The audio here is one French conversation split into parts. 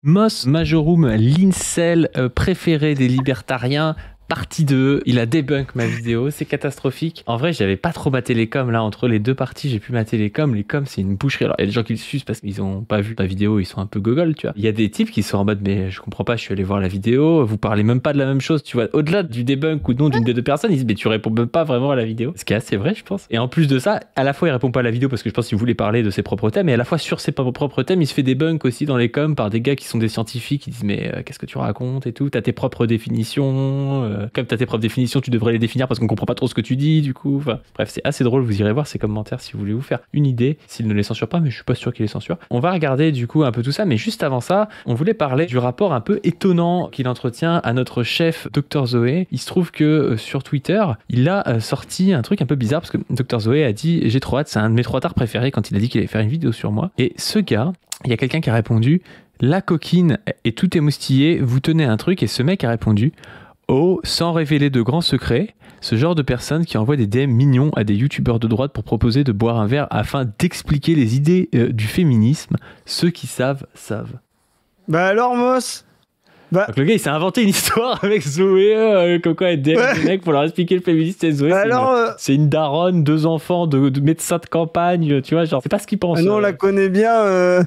Mos Majorum, l'incel préféré des libertariens. Partie 2, il a débunk ma vidéo, c'est catastrophique. En vrai, j'avais pas trop maté les coms là, entre les deux parties, j'ai pu mater les coms. Les coms, c'est une boucherie. Alors, il y a des gens qui le sucent parce qu'ils ont pas vu la vidéo, ils sont un peu gogol, tu vois. Il y a des types qui sont en mode, mais je comprends pas, je suis allé voir la vidéo, vous parlez même pas de la même chose, tu vois. Au-delà du débunk ou non d'une des deux personnes, ils disent, mais tu réponds même pas vraiment à la vidéo. Ce qui est assez vrai, je pense. Et en plus de ça, à la fois, il répond pas à la vidéo parce que je pense qu'il voulait parler de ses propres thèmes, et à la fois sur ses propres thèmes, il se fait débunk aussi dans les coms par des gars qui sont des scientifiques, qui disent, mais qu'est-ce que tu racontes et tout, t'as tes propres définitions, comme t'as tes propres définitions, tu devrais les définir parce qu'on comprend pas trop ce que tu dis du coup. Enfin, bref, c'est assez drôle, vous irez voir ces commentaires si vous voulez vous faire une idée, s'il ne les censure pas, mais je suis pas sûr qu'il les censure. On va regarder du coup un peu tout ça, mais juste avant ça, on voulait parler du rapport un peu étonnant qu'il entretient à notre chef Dr Zoé. Il se trouve que sur Twitter, il a sorti un truc un peu bizarre parce que Dr Zoé a dit j'ai trop hâte, c'est un de mes 3 tards préférés quand il a dit qu'il allait faire une vidéo sur moi. Et ce gars, il y a quelqu'un qui a répondu la coquine et tout émoustillé, vous tenez un truc, et ce mec a répondu oh, sans révéler de grands secrets, ce genre de personne qui envoie des DM mignons à des youtubeurs de droite pour proposer de boire un verre afin d'expliquer les idées du féminisme, ceux qui savent, savent. Bah alors, Moss Donc le gars il s'est inventé une histoire avec Zoé, comme quoi elle DM des mecs pour leur expliquer le féminisme. Et Zoé, c'est une daronne, 2 enfants, de médecins de campagne, tu vois, genre c'est pas ce qu'il pense. Nous on la connaît bien.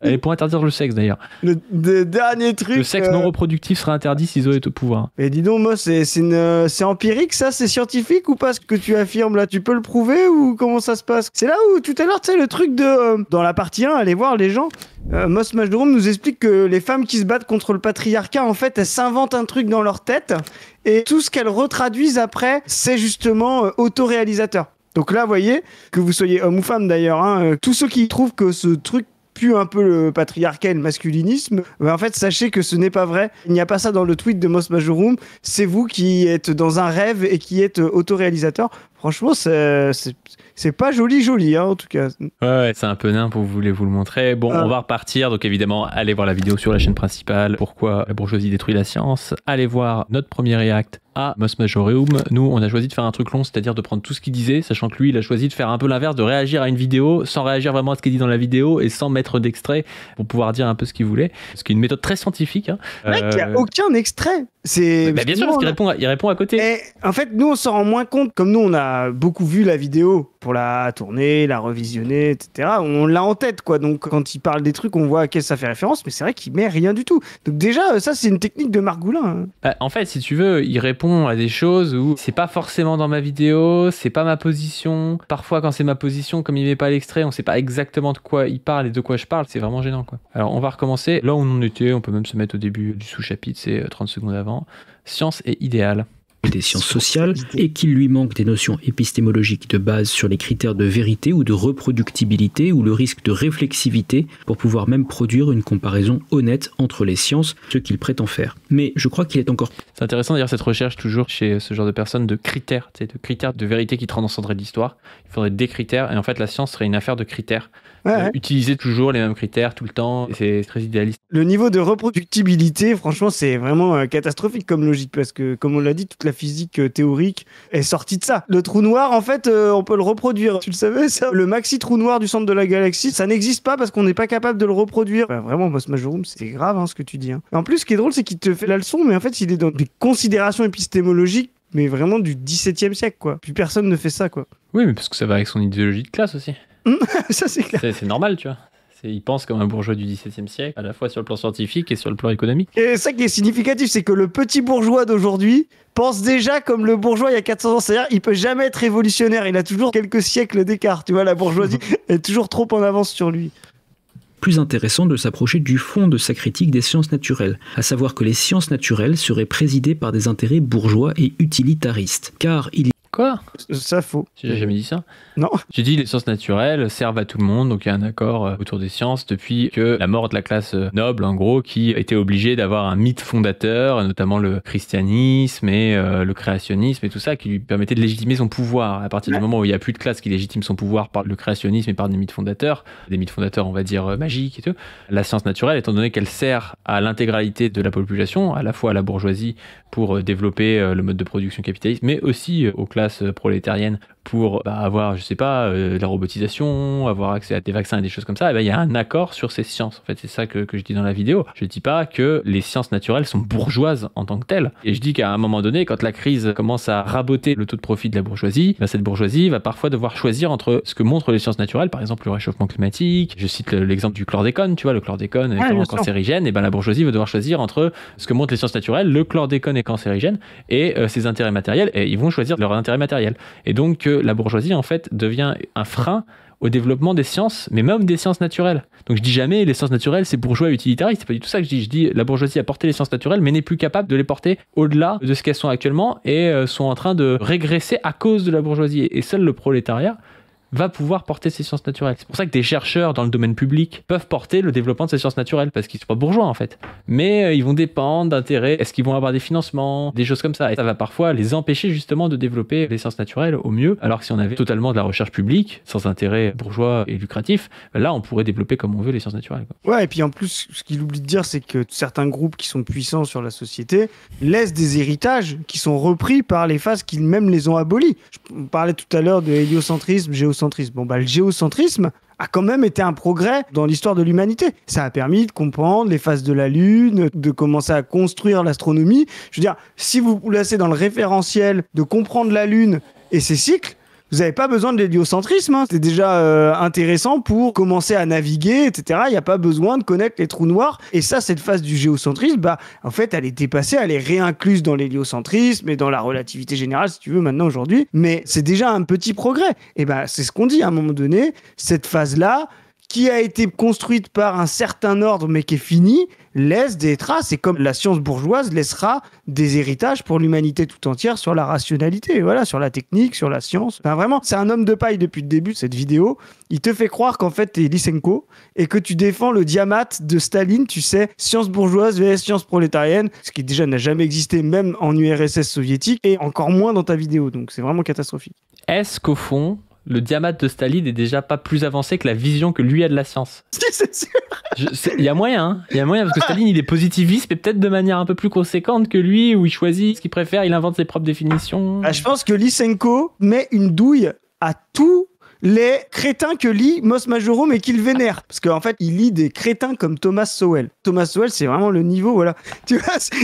Elle est pour interdire le sexe d'ailleurs. Le dernier truc. Le sexe non reproductif sera interdit si Zoé est au pouvoir. Mais dis donc, moi, c'est empirique ça? C'est scientifique ou pas ce que tu affirmes là? Tu peux le prouver ou comment ça se passe? C'est là où tout à l'heure, tu sais, le truc de. Dans la partie 1, allez voir les gens. Mos Majorum nous explique que les femmes qui se battent contre le patriarcat, en fait, elles s'inventent un truc dans leur tête et tout ce qu'elles retraduisent après, c'est justement autoréalisateur. Donc là, vous voyez, que vous soyez homme ou femme d'ailleurs, hein, tous ceux qui trouvent que ce truc pue un peu le patriarcat et le masculinisme, en fait, sachez que ce n'est pas vrai. Il n'y a pas ça dans le tweet de Mos Majorum. C'est vous qui êtes dans un rêve et qui êtes autoréalisateur. Franchement, c'est pas joli, hein, en tout cas. Ouais, c'est un peu nain pour vous le montrer. Bon, on va repartir. Donc évidemment, allez voir la vidéo sur la chaîne principale. Pourquoi la bourgeoisie détruit la science. Allez voir notre premier react à Mos Majorum. Nous, on a choisi de faire un truc long, c'est-à-dire de prendre tout ce qu'il disait, sachant que lui, il a choisi de faire un peu l'inverse, de réagir à une vidéo sans réagir vraiment à ce qu'il dit dans la vidéo et sans mettre d'extrait pour pouvoir dire un peu ce qu'il voulait. Ce qui est une méthode très scientifique. Hein. Mec, il n'y a aucun extrait. Bien sûr, parce qu'il répond à côté. Et en fait, nous, on s'en rend moins compte. Comme nous, on a beaucoup vu la vidéo pour la tourner, la revisionner, etc. On l'a en tête, quoi. Donc, quand il parle des trucs, on voit à quel ça fait référence. Mais c'est vrai qu'il met rien du tout. Donc déjà, ça, c'est une technique de Margoulin. Hein. En fait, si tu veux, il répond à des choses où c'est pas forcément dans ma vidéo, c'est pas ma position. Parfois, quand c'est ma position, comme il met pas l'extrait, on sait pas exactement de quoi il parle et de quoi je parle. C'est vraiment gênant, quoi. Alors, on va recommencer. Là où on en était, on peut même se mettre au début du sous-chapitre, c'est 30 secondes avant. Science et idéal. Des sciences sociales et qu'il lui manque des notions épistémologiques de base sur les critères de vérité ou de reproductibilité ou le risque de réflexivité pour pouvoir même produire une comparaison honnête entre les sciences, ce qu'il prétend faire. Mais je crois qu'il est encore... C'est intéressant d'ailleurs cette recherche toujours chez ce genre de personnes de critères, de critères de vérité qui transcendraient l'histoire. Il faudrait des critères et en fait la science serait une affaire de critères. Utiliser toujours les mêmes critères tout le temps, c'est très idéaliste. Le niveau de reproductibilité, franchement, c'est vraiment catastrophique comme logique parce que, comme on l'a dit, toute la physique théorique est sortie de ça. Le trou noir, en fait, on peut le reproduire. Tu le savais, ça? Le maxi trou noir du centre de la galaxie, ça n'existe pas parce qu'on n'est pas capable de le reproduire. Vraiment, Mos Majorum, c'est grave hein, ce que tu dis. Hein. En plus, ce qui est drôle, c'est qu'il te fait la leçon, mais en fait, il est dans des considérations épistémologiques, mais vraiment du XVIIe siècle, quoi. Puis personne ne fait ça, quoi. Oui, mais parce que ça va avec son idéologie de classe aussi. Ça, c'est clair. C'est normal, tu vois. Il pense comme un bourgeois du XVIIe siècle, à la fois sur le plan scientifique et sur le plan économique. Et ça qui est significatif, c'est que le petit bourgeois d'aujourd'hui pense déjà comme le bourgeois il y a 400 ans. C'est-à-dire, il peut jamais être révolutionnaire. Il a toujours quelques siècles d'écart. Tu vois, la bourgeoisie est toujours trop en avance sur lui. Plus intéressant de s'approcher du fond de sa critique des sciences naturelles, à savoir que les sciences naturelles seraient présidées par des intérêts bourgeois et utilitaristes. Car il Quoi? Ça faux. J'ai jamais dit ça. Non. J'ai dit les sciences naturelles servent à tout le monde, donc il y a un accord autour des sciences depuis que la mort de la classe noble, en gros, qui était obligée d'avoir un mythe fondateur, notamment le christianisme et le créationnisme et tout ça, qui lui permettait de légitimer son pouvoir. À partir du moment où il n'y a plus de classe qui légitime son pouvoir par le créationnisme et par des mythes fondateurs, on va dire magiques et tout, la science naturelle, étant donné qu'elle sert à l'intégralité de la population, à la fois à la bourgeoisie pour développer le mode de production capitaliste, mais aussi aux classes prolétariennes pour avoir, je sais pas, la robotisation, avoir accès à des vaccins et des choses comme ça, et il y a un accord sur ces sciences. En fait, c'est ça que je dis dans la vidéo. Je dis pas que les sciences naturelles sont bourgeoises en tant que telles. Et je dis qu'à un moment donné, quand la crise commence à raboter le taux de profit de la bourgeoisie, cette bourgeoisie va parfois devoir choisir entre ce que montrent les sciences naturelles, par exemple le réchauffement climatique. Je cite l'exemple du chlordécone, tu vois, le chlordécone étant cancérigène, et la bourgeoisie va devoir choisir entre ce que montrent les sciences naturelles, le chlordécone est cancérigène, et ses intérêts matériels, et ils vont choisir leur intérêt matériel. Et donc la bourgeoisie en fait devient un frein au développement des sciences, mais même des sciences naturelles. Donc je dis jamais les sciences naturelles c'est bourgeois et utilitariste, c'est pas du tout ça que je dis. Je dis la bourgeoisie a porté les sciences naturelles mais n'est plus capable de les porter au-delà de ce qu'elles sont actuellement et sont en train de régresser à cause de la bourgeoisie. Et seul le prolétariat va pouvoir porter ces sciences naturelles. C'est pour ça que des chercheurs dans le domaine public peuvent porter le développement de ces sciences naturelles, parce qu'ils ne sont pas bourgeois en fait. Mais ils vont dépendre d'intérêts, est-ce qu'ils vont avoir des financements, des choses comme ça. Et ça va parfois les empêcher justement de développer les sciences naturelles au mieux, alors que si on avait totalement de la recherche publique, sans intérêt bourgeois et lucratif, là on pourrait développer comme on veut les sciences naturelles. Ouais, et puis en plus, ce qu'il oublie de dire, c'est que certains groupes qui sont puissants sur la société laissent des héritages qui sont repris par les phases qui même les ont abolis. Je parlais tout à l'heure de héliocentrisme, géocentrisme. Le géocentrisme a quand même été un progrès dans l'histoire de l'humanité. Ça a permis de comprendre les phases de la Lune, de commencer à construire l'astronomie. Je veux dire, si vous vous placez dans le référentiel de comprendre la Lune et ses cycles, vous n'avez pas besoin de l'héliocentrisme, c'est déjà intéressant pour commencer à naviguer, etc. Il n'y a pas besoin de connaître les trous noirs. Et ça, cette phase du géocentrisme, en fait, elle est dépassée, elle est réincluse dans l'héliocentrisme et dans la relativité générale, si tu veux, maintenant, aujourd'hui. Mais c'est déjà un petit progrès. Et c'est ce qu'on dit à un moment donné, cette phase-là, qui a été construite par un certain ordre, mais qui est finie, laisse des traces. Et comme la science bourgeoise laissera des héritages pour l'humanité tout entière sur la rationalité, voilà, sur la technique, sur la science. Vraiment, c'est un homme de paille depuis le début de cette vidéo. Il te fait croire qu'en fait, t'es Lysenko et que tu défends le diamat de Staline, tu sais, science bourgeoise vs science prolétarienne, ce qui déjà n'a jamais existé, même en URSS soviétique, et encore moins dans ta vidéo. Donc, c'est vraiment catastrophique. Est-ce qu'au fond, le diamat de Staline est déjà pas plus avancé que la vision que lui a de la science? C'est sûr. Il y a moyen, parce que Staline il est positiviste, mais peut-être de manière un peu plus conséquente que lui, où il choisit ce qu'il préfère, il invente ses propres définitions. Je pense que Lysenko met une douille à tous les crétins que lit Mos Majorum et qu'il vénère. Parce qu'en fait, il lit des crétins comme Thomas Sowell. Thomas Sowell, c'est vraiment le niveau, voilà. Tu vois, ça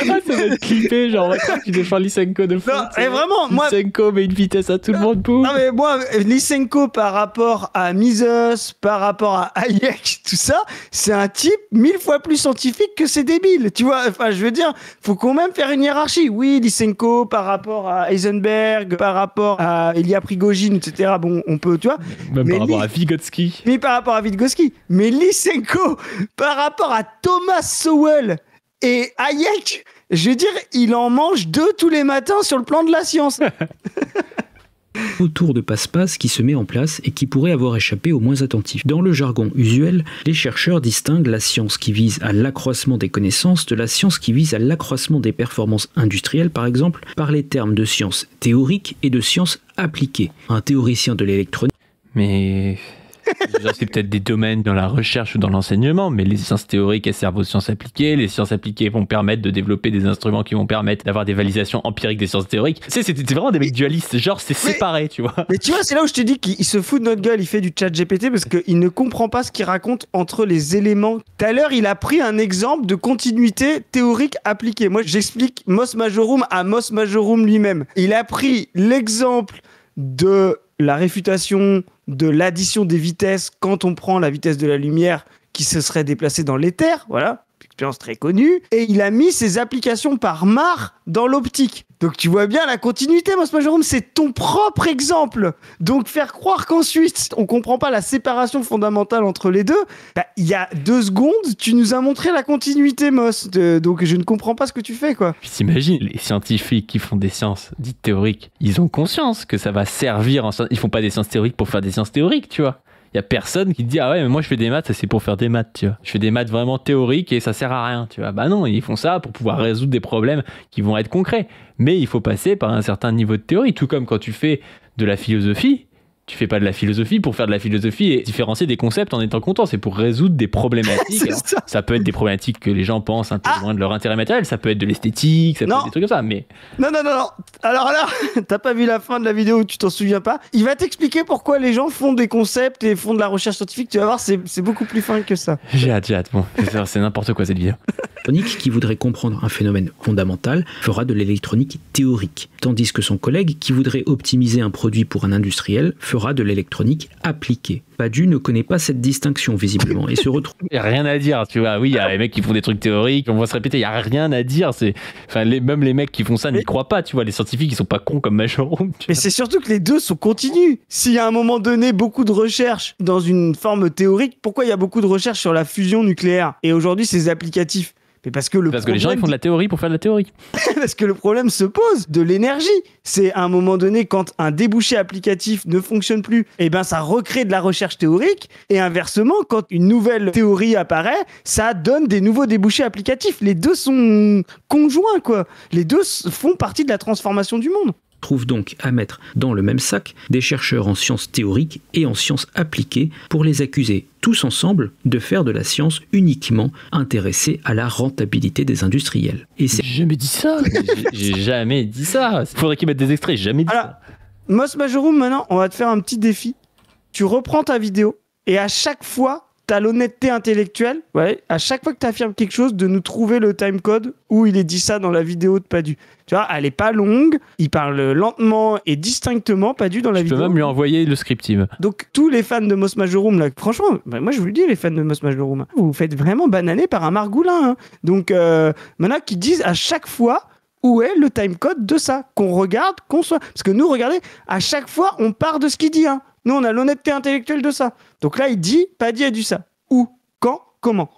va être clippé, genre, tu défends Lysenko de fou. Non, mais vraiment, moi... Lysenko met une vitesse à tout le monde, pouf. Non, mais moi, Lysenko, par rapport à Mises, par rapport à Hayek, tout ça, c'est un type 1000 fois plus scientifique que ces débiles. Tu vois, enfin, je veux dire, faut quand même faire une hiérarchie. Oui, Lysenko, par rapport à Heisenberg, par rapport à Ilya Prigogine, etc., bon, on peut, tu vois. Même par rapport à Vygotsky. Mais par rapport à Vygotsky. Mais Lysenko, par rapport à Thomas Sowell et Hayek, je veux dire, il en mange 2 tous les matins sur le plan de la science. Autour de passe-passe qui se met en place et qui pourrait avoir échappé aux moins attentifs. Dans le jargon usuel, les chercheurs distinguent la science qui vise à l'accroissement des connaissances de la science qui vise à l'accroissement des performances industrielles, par exemple, par les termes de science théorique et de science appliquée. Un théoricien de l'électronique... Mais... c'est peut-être des domaines dans la recherche ou dans l'enseignement, mais les sciences théoriques, elles servent aux sciences appliquées. Les sciences appliquées vont permettre de développer des instruments qui vont permettre d'avoir des validations empiriques des sciences théoriques. Tu sais, c'était vraiment des mecs dualistes, genre c'est séparé, tu vois. Mais tu vois, c'est là où je te dis qu'il se fout de notre gueule, il fait du chat GPT parce qu'il ne comprend pas ce qu'il raconte entre les éléments. Tout à l'heure, il a pris un exemple de continuité théorique appliquée. Moi, j'explique Mos Majorum à Mos Majorum lui-même. Il a pris l'exemple de la réfutation de l'addition des vitesses quand on prend la vitesse de la lumière qui se serait déplacée dans l'éther, voilà, expérience très connue, et il a mis ses applications par marre dans l'optique. Donc tu vois bien la continuité, Mos Majorum, c'est ton propre exemple. Donc faire croire qu'ensuite on comprend pas la séparation fondamentale entre les deux, il y a 2 secondes, tu nous as montré la continuité, Mos. Donc je ne comprends pas ce que tu fais, quoi. Puis t'imagines, les scientifiques qui font des sciences dites théoriques, ils ont conscience que ça va servir en sciences. Ils font pas des sciences théoriques pour faire des sciences théoriques, tu vois. Il y a personne qui te dit ah ouais mais moi je fais des maths, ça c'est pour faire des maths, tu vois. Je fais des maths vraiment théoriques et ça sert à rien, tu vois. Bah non, ils font ça pour pouvoir résoudre des problèmes qui vont être concrets. Mais il faut passer par un certain niveau de théorie, tout comme quand tu fais de la philosophie, Tu fais pas de la philosophie pour faire de la philosophie et différencier des concepts en étant content. C'est pour résoudre des problématiques. Alors, ça peut être des problématiques que les gens pensent un peu loin de leur intérêt matériel. Ça peut être de l'esthétique, ça peut être des trucs comme ça. Mais... Non. Alors là, t'as pas vu la fin de la vidéo, tu t'en souviens pas. Il va t'expliquer pourquoi les gens font des concepts et font de la recherche scientifique. Tu vas voir, c'est beaucoup plus fin que ça. J'ai hâte. Bon, c'est n'importe quoi cette vidéo. L'électronique qui voudrait comprendre un phénomène fondamental fera de l'électronique théorique, tandis que son collègue qui voudrait optimiser un produit pour un industriel fera de l'électronique appliquée. Badiou ne connaît pas cette distinction visiblement et se retrouve... Il n'y a rien à dire, tu vois. Oui, il y a les mecs qui font des trucs théoriques, on va se répéter, il n'y a rien à dire. Même les mecs qui font ça n'y croient pas, tu vois. Les scientifiques, ils sont pas cons comme Majorum. Mais c'est surtout que les deux sont continus. S'il y a à un moment donné beaucoup de recherches dans une forme théorique, pourquoi il y a beaucoup de recherches sur la fusion nucléaire et aujourd'hui c'est applicatif? Mais parce que les gens ils font de la théorie pour faire de la théorie. Parce que le problème se pose de l'énergie. C'est à un moment donné quand un débouché applicatif ne fonctionne plus, et ben ça recrée de la recherche théorique. Et inversement, quand une nouvelle théorie apparaît, ça donne des nouveaux débouchés applicatifs. Les deux sont conjoints, quoi. Les deux font partie de la transformation du monde. Trouve donc à mettre dans le même sac des chercheurs en sciences théoriques et en sciences appliquées pour les accuser tous ensemble de faire de la science uniquement intéressée à la rentabilité des industriels. Et c'est... J'ai jamais dit ça. J'ai jamais dit ça. Il faudrait qu'ils mettent des extraits. J'ai jamais dit ça. Moss Majorum, maintenant, on va te faire un petit défi. Tu reprends ta vidéo et à chaque fois, t'as l'honnêteté intellectuelle, à chaque fois que t'affirmes quelque chose, de nous trouver le timecode où il est dit ça dans la vidéo de Badiou. Tu vois, elle est pas longue, il parle lentement et distinctement, Badiou, dans la vidéo. Je peux même lui envoyer le scriptive. Donc, tous les fans de Moss Majorum, là, franchement, moi je vous le dis, les fans de Moss Majorum, vous vous faites vraiment bananer par un margoulin. Donc, maintenant qu'ils disent à chaque fois où est le timecode de ça, qu'on regarde, qu'on soit... Parce que nous, regardez, à chaque fois, on part de ce qu'il dit, hein. Nous, on a l'honnêteté intellectuelle de ça. Donc là, il dit, Paddy a dit ça. Où, quand, comment.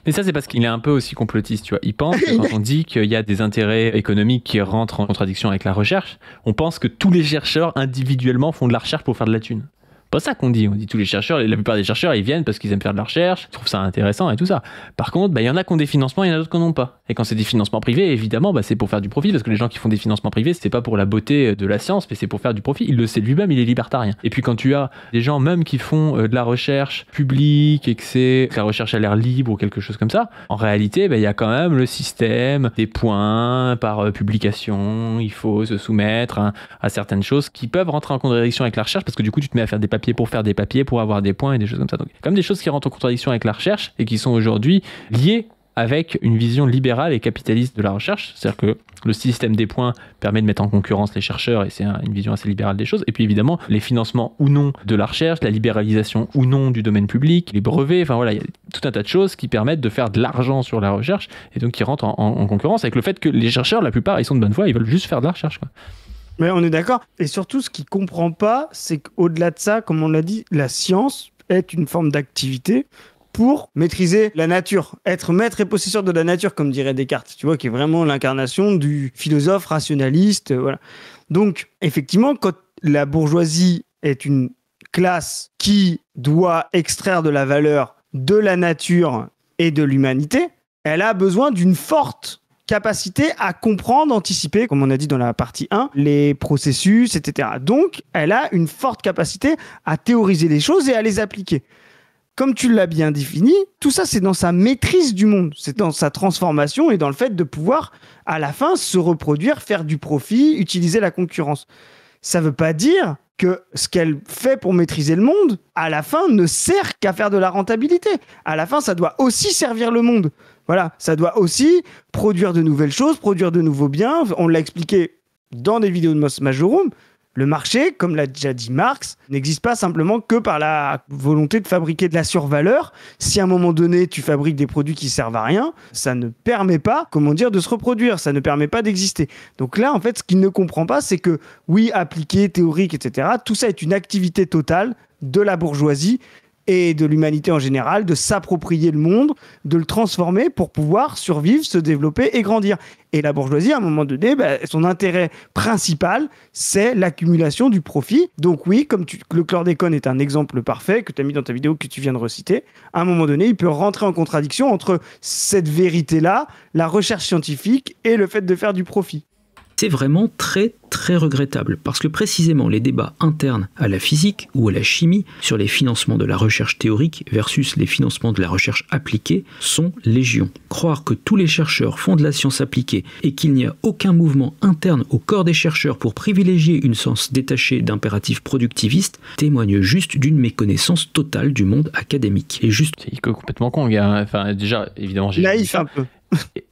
Mais ça, c'est parce qu'il est un peu aussi complotiste, tu vois. Il pense que quand on dit qu'il y a des intérêts économiques qui rentrent en contradiction avec la recherche, on pense que tous les chercheurs individuellement font de la recherche pour faire de la thune. Pas ça qu'on dit. On dit tous les chercheurs, la plupart des chercheurs, ils viennent parce qu'ils aiment faire de la recherche, ils trouvent ça intéressant et tout ça. Par contre, il y en a qui ont des financements, il y en a d'autres qui n'en ont pas. Et quand c'est des financements privés, évidemment, c'est pour faire du profit, parce que les gens qui font des financements privés, c'est pas pour la beauté de la science, mais c'est pour faire du profit. Il le sait lui-même, il est libertarien. Et puis quand tu as des gens même qui font de la recherche publique et que la recherche a l'air libre ou quelque chose comme ça, en réalité, il y a quand même le système des points par publication, il faut se soumettre à certaines choses qui peuvent rentrer en contradiction avec la recherche, parce que du coup, tu te mets à faire des papiers pour faire des papiers, pour avoir des points et des choses comme ça. Donc, comme des choses qui rentrent en contradiction avec la recherche et qui sont aujourd'hui liées avec une vision libérale et capitaliste de la recherche. C'est-à-dire que le système des points permet de mettre en concurrence les chercheurs et c'est une vision assez libérale des choses. Et puis évidemment, les financements ou non de la recherche, la libéralisation ou non du domaine public, les brevets, enfin voilà, il y a tout un tas de choses qui permettent de faire de l'argent sur la recherche et donc qui rentrent en concurrence avec le fait que les chercheurs, la plupart, ils sont de bonne foi, ils veulent juste faire de la recherche, quoi. Mais on est d'accord. Et surtout, ce qu'il ne comprend pas, c'est qu'au-delà de ça, comme on l'a dit, la science est une forme d'activité pour maîtriser la nature. Être maître et possesseur de la nature, comme dirait Descartes, tu vois, qui est vraiment l'incarnation du philosophe rationaliste. Voilà. Donc, effectivement, quand la bourgeoisie est une classe qui doit extraire de la valeur de la nature et de l'humanité, elle a besoin d'une forte capacité à comprendre, anticiper, comme on a dit dans la partie 1, les processus, etc. Donc, elle a une forte capacité à théoriser les choses et à les appliquer. Comme tu l'as bien défini, tout ça, c'est dans sa maîtrise du monde, c'est dans sa transformation et dans le fait de pouvoir, à la fin, se reproduire, faire du profit, utiliser la concurrence. Ça ne veut pas dire que ce qu'elle fait pour maîtriser le monde, à la fin, ne sert qu'à faire de la rentabilité. À la fin, ça doit aussi servir le monde. Voilà, ça doit aussi produire de nouvelles choses, produire de nouveaux biens. On l'a expliqué dans des vidéos de Moss Majorum. Le marché, comme l'a déjà dit Marx, n'existe pas simplement que par la volonté de fabriquer de la survaleur. Si à un moment donné, tu fabriques des produits qui servent à rien, ça ne permet pas, de se reproduire. Ça ne permet pas d'exister. Donc là, en fait, ce qu'il ne comprend pas, c'est que, oui, appliqué, théorique, etc., tout ça est une activité totale de la bourgeoisie et de l'humanité en général, de s'approprier le monde, de le transformer pour pouvoir survivre, se développer et grandir. Et la bourgeoisie, à un moment donné, son intérêt principal, c'est l'accumulation du profit. Donc oui, le chlordécone est un exemple parfait que tu as mis dans ta vidéo que tu viens de reciter, à un moment donné, il peut rentrer en contradiction entre cette vérité-là, la recherche scientifique et le fait de faire du profit. C'est vraiment très très regrettable parce que précisément les débats internes à la physique ou à la chimie sur les financements de la recherche théorique versus les financements de la recherche appliquée sont légion. Croire que tous les chercheurs font de la science appliquée et qu'il n'y a aucun mouvement interne au corps des chercheurs pour privilégier une science détachée d'impératifs productivistes témoigne juste d'une méconnaissance totale du monde académique. Et juste... C'est complètement con, gars. Enfin, déjà, évidemment, j'ai naïf un peu.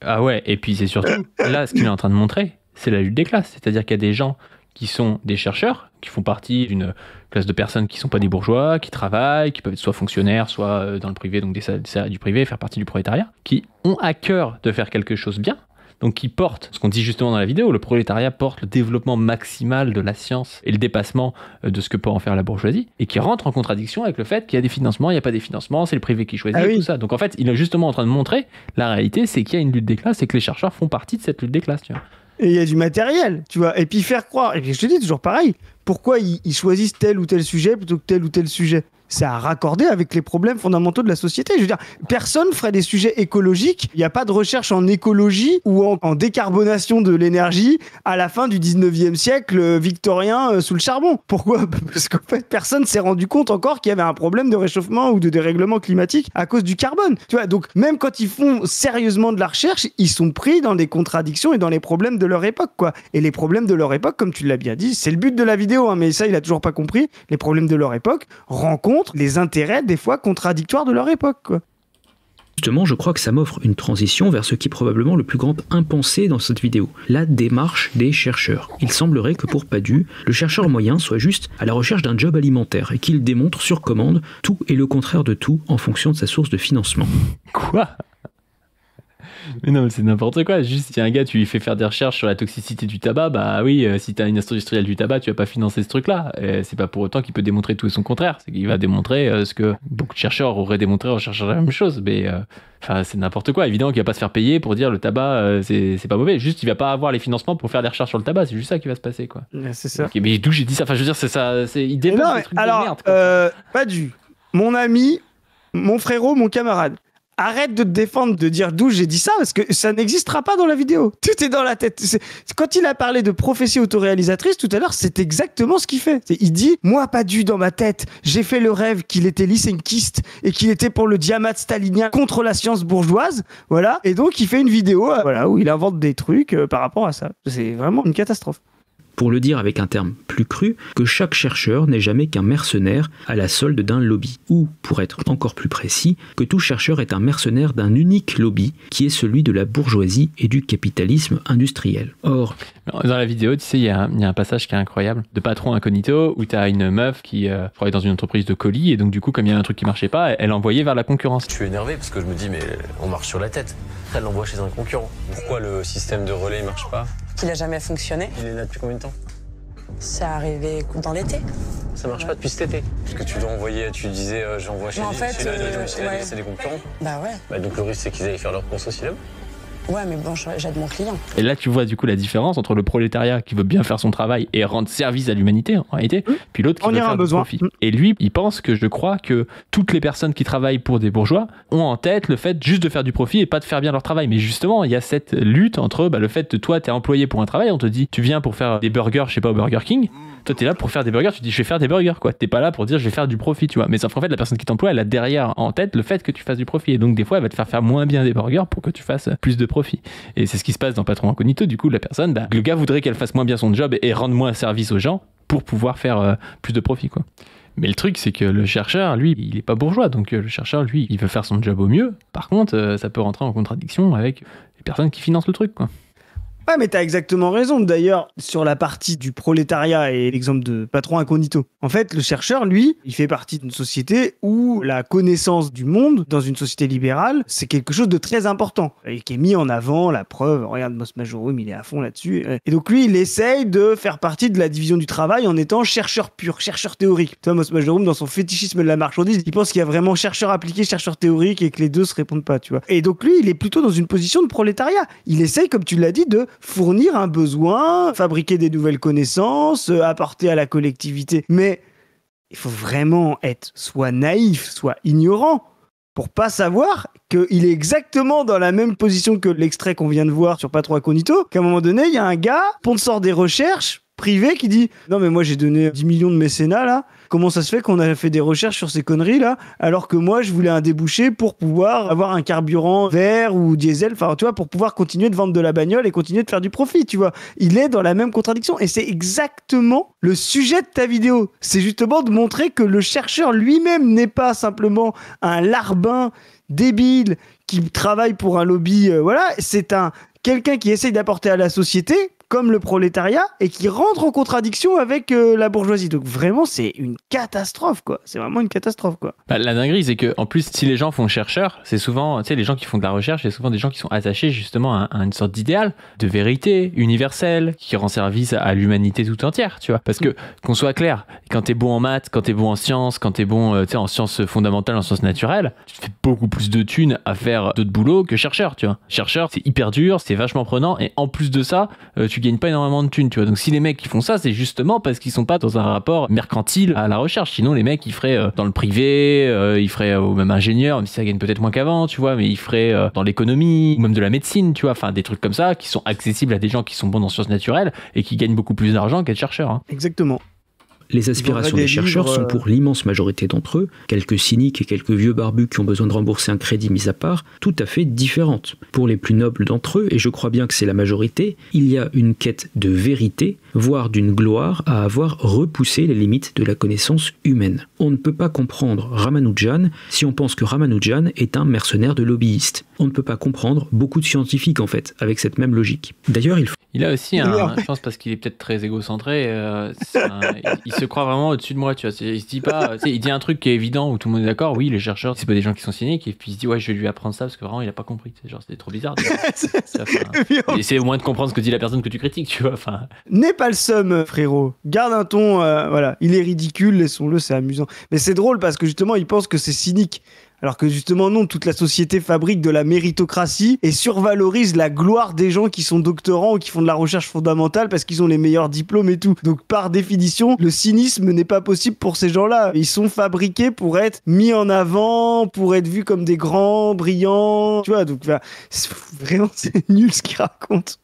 Ah ouais, et puis c'est surtout, là, ce qu'il est en train de montrer, c'est la lutte des classes. C'est-à-dire qu'il y a des gens qui sont des chercheurs, qui font partie d'une classe de personnes qui ne sont pas des bourgeois, qui travaillent, qui peuvent être soit fonctionnaires, soit dans le privé, donc des salariés du privé, faire partie du prolétariat, qui ont à cœur de faire quelque chose bien, donc qui portent, ce qu'on dit justement dans la vidéo, le prolétariat porte le développement maximal de la science et le dépassement de ce que peut en faire la bourgeoisie, et qui rentre en contradiction avec le fait qu'il y a des financements, il n'y a pas des financements, c'est le privé qui choisit, tout ça. Donc en fait, il est justement en train de montrer, la réalité, c'est qu'il y a une lutte des classes et que les chercheurs font partie de cette lutte des classes, tu vois. Et il y a du matériel, tu vois. Et puis faire croire, et puis je te dis toujours pareil, pourquoi ils choisissent tel ou tel sujet plutôt que tel ou tel sujet ? C'est à raccorder avec les problèmes fondamentaux de la société. Je veux dire, personne ferait des sujets écologiques. Il n'y a pas de recherche en écologie ou en décarbonation de l'énergie à la fin du 19e siècle victorien sous le charbon. Pourquoi ? Parce qu'en fait, personne s'est rendu compte encore qu'il y avait un problème de réchauffement ou de dérèglement climatique à cause du carbone. Tu vois, donc même quand ils font sérieusement de la recherche, ils sont pris dans des contradictions et dans les problèmes de leur époque, quoi. Et les problèmes de leur époque, comme tu l'as bien dit, c'est le but de la vidéo, hein, mais ça, il a toujours pas compris. Les problèmes de leur époque rencontrent les intérêts des fois contradictoires de leur époque, quoi. Justement, je crois que ça m'offre une transition vers ce qui est probablement le plus grand impensé dans cette vidéo, la démarche des chercheurs. Il semblerait que pour Padu, le chercheur moyen soit juste à la recherche d'un job alimentaire et qu'il démontre sur commande tout et le contraire de tout en fonction de sa source de financement. Quoi ? Mais non, c'est n'importe quoi. Juste, si un gars, tu lui fais faire des recherches sur la toxicité du tabac, bah oui, si t'as une industrielle du tabac, tu vas pas financer ce truc-là. Et c'est pas pour autant qu'il peut démontrer tout et son contraire. C'est qu'il va démontrer ce que beaucoup de chercheurs auraient démontré en cherchant la même chose. Mais c'est n'importe quoi. Évidemment qu'il va pas se faire payer pour dire le tabac, c'est pas mauvais. Juste, il va pas avoir les financements pour faire des recherches sur le tabat. C'est juste ça qui va se passer, quoi. C'est ça. Okay, mais d'où j'ai dit ça ? Enfin, je veux dire, c'est ça. Il démontre des trucs de merde, quoi. Padu, mon ami, mon frérot, mon camarade. Arrête de te défendre, de dire d'où j'ai dit ça, parce que ça n'existera pas dans la vidéo. Tout est dans la tête. Quand il a parlé de prophétie autoréalisatrice tout à l'heure, c'est exactement ce qu'il fait. Il dit, moi, Padu, dans ma tête, j'ai fait le rêve qu'il était lysenkiste et qu'il était pour le diamant stalinien contre la science bourgeoise. Voilà. Et donc, il fait une vidéo où il invente des trucs par rapport à ça. C'est vraiment une catastrophe. Pour le dire avec un terme plus cru, que chaque chercheur n'est jamais qu'un mercenaire à la solde d'un lobby. Ou, pour être encore plus précis, que tout chercheur est un mercenaire d'un unique lobby, qui est celui de la bourgeoisie et du capitalisme industriel. Or... Dans la vidéo, tu sais, il y a un passage qui est incroyable, de Patron Incognito, où tu as une meuf qui travaille dans une entreprise de colis, et donc du coup, comme il y a un truc qui marchait pas, elle envoyait vers la concurrence. Je suis énervé parce que je me dis, mais on marche sur la tête. Elle l'envoie chez un concurrent. Pourquoi le système de relais marche pas ? Qu'il a jamais fonctionné. Il est là depuis combien de temps ? C'est arrivé dans l'été. Ça marche pas depuis cet été. Parce que tu dois envoyer, tu disais, j'envoie chez c'est des concurrents. Bah ouais. Bah donc le risque c'est qu'ils aillent faire leur course aussi là-bas. Ouais, mais bon, j'aide mon client. Et là, tu vois du coup la différence entre le prolétariat qui veut bien faire son travail et rendre service à l'humanité en réalité, puis l'autre qui veut faire du profit. Et lui, il pense que je crois que toutes les personnes qui travaillent pour des bourgeois ont en tête le fait juste de faire du profit et pas de faire bien leur travail. Mais justement, il y a cette lutte entre le fait que toi, t'es employé pour un travail, on te dit, tu viens pour faire des burgers, je sais pas, au Burger King. Toi, t'es là pour faire des burgers, tu dis, je vais faire des burgers, quoi. T'es pas là pour dire, je vais faire du profit, tu vois. Mais sauf qu'en fait, la personne qui t'emploie, elle a derrière en tête le fait que tu fasses du profit. Et donc, des fois, elle va te faire moins bien des burgers pour que tu fasses plus de profit. Et c'est ce qui se passe dans Patron Incognito. Du coup, la personne, le gars voudrait qu'elle fasse moins bien son job et rendre moins service aux gens pour pouvoir faire plus de profit, quoi. Mais le truc, c'est que le chercheur, lui, il est pas bourgeois. Donc, le chercheur, lui, il veut faire son job au mieux. Par contre, ça peut rentrer en contradiction avec les personnes qui financent le truc, quoi. Ouais, mais t'as exactement raison. D'ailleurs, sur la partie du prolétariat et l'exemple de Patron Incognito. En fait, le chercheur, lui, il fait partie d'une société où la connaissance du monde, dans une société libérale, c'est quelque chose de très important. Et qui est mis en avant, la preuve, regarde Mos Majorum, il est à fond là-dessus. Et donc lui, il essaye de faire partie de la division du travail en étant chercheur pur, chercheur théorique. Tu vois, Mos Majorum, dans son fétichisme de la marchandise, il pense qu'il y a vraiment chercheur appliqué, chercheur théorique et que les deux se répondent pas, tu vois. Et donc lui, il est plutôt dans une position de prolétariat. Il essaye, comme tu l'as dit, de fournir un besoin, fabriquer des nouvelles connaissances, apporter à la collectivité. Mais il faut vraiment être soit naïf, soit ignorant pour pas savoir qu'il est exactement dans la même position que l'extrait qu'on vient de voir sur Patron Incognito, qu'à un moment donné, il y a un gars, sponsor des recherches privées, qui dit « Non mais moi j'ai donné 10 millions de mécénat là, comment ça se fait qu'on a fait des recherches sur ces conneries là, alors que moi je voulais un débouché pour pouvoir avoir un carburant vert ou diesel, enfin tu vois, pour pouvoir continuer de vendre de la bagnole et continuer de faire du profit, tu vois. » Il est dans la même contradiction et c'est exactement le sujet de ta vidéo. C'est justement de montrer que le chercheur lui-même n'est pas simplement un larbin débile qui travaille pour un lobby, voilà, c'est quelqu'un qui essaye d'apporter à la société comme le prolétariat, et qui rentre en contradiction avec la bourgeoisie. Donc vraiment, c'est une catastrophe, quoi. C'est vraiment une catastrophe, quoi. Bah, la dinguerie, c'est que en plus, si les gens font chercheur, c'est souvent, tu sais, les gens qui font de la recherche, c'est souvent des gens qui sont attachés justement à une sorte d'idéal, de vérité universelle, qui rend service à l'humanité tout entière, tu vois. Parce que, qu'on soit clair, quand t'es bon en maths, quand t'es bon en sciences, quand t'es bon, tu sais, en sciences fondamentales, en sciences naturelles, tu te fais beaucoup plus de thunes à faire d'autres boulots que chercheur, tu vois. Chercheur, c'est hyper dur, c'est vachement prenant, et en plus de ça, tu gagnes pas énormément de thunes, tu vois. Donc si les mecs qui font ça, c'est justement parce qu'ils sont pas dans un rapport mercantile à la recherche. Sinon, les mecs, ils feraient dans le privé, ils feraient au même ingénieur, même si ça gagne peut-être moins qu'avant, tu vois, mais ils feraient dans l'économie, ou même de la médecine, tu vois. Enfin, des trucs comme ça qui sont accessibles à des gens qui sont bons dans sciences naturelles et qui gagnent beaucoup plus d'argent qu'être chercheurs. Hein. Exactement. Les aspirations des chercheurs sont pour l'immense majorité d'entre eux, quelques cyniques et quelques vieux barbus qui ont besoin de rembourser un crédit mis à part, tout à fait différentes. Pour les plus nobles d'entre eux, et je crois bien que c'est la majorité, il y a une quête de vérité, voire d'une gloire à avoir repoussé les limites de la connaissance humaine. On ne peut pas comprendre Ramanujan si on pense que Ramanujan est un mercenaire de lobbyiste. On ne peut pas comprendre beaucoup de scientifiques en fait, avec cette même logique. D'ailleurs, il a aussi je pense parce qu'il est peut-être très égocentré, il se croit vraiment au-dessus de moi, tu vois. Il se dit pas, tu sais, il dit un truc qui est évident où tout le monde est d'accord, oui, les chercheurs, c'est pas des gens qui sont cyniques, et puis il se dit, ouais, je vais lui apprendre ça parce que vraiment il a pas compris, tu sais, genre, c'était trop bizarre. Essaye au moins de comprendre ce que dit la personne que tu critiques, tu vois. Enfin. N'aie pas le seum, frérot. Garde un ton, voilà, il est ridicule, laissons-le, c'est amusant. Mais c'est drôle parce que justement, il pense que c'est cynique. Alors que justement, non, toute la société fabrique de la méritocratie et survalorise la gloire des gens qui sont doctorants ou qui font de la recherche fondamentale parce qu'ils ont les meilleurs diplômes et tout. Donc, par définition, le cynisme n'est pas possible pour ces gens-là. Ils sont fabriqués pour être mis en avant, pour être vus comme des grands, brillants, tu vois. Donc, vraiment, c'est nul ce qu'ils racontent.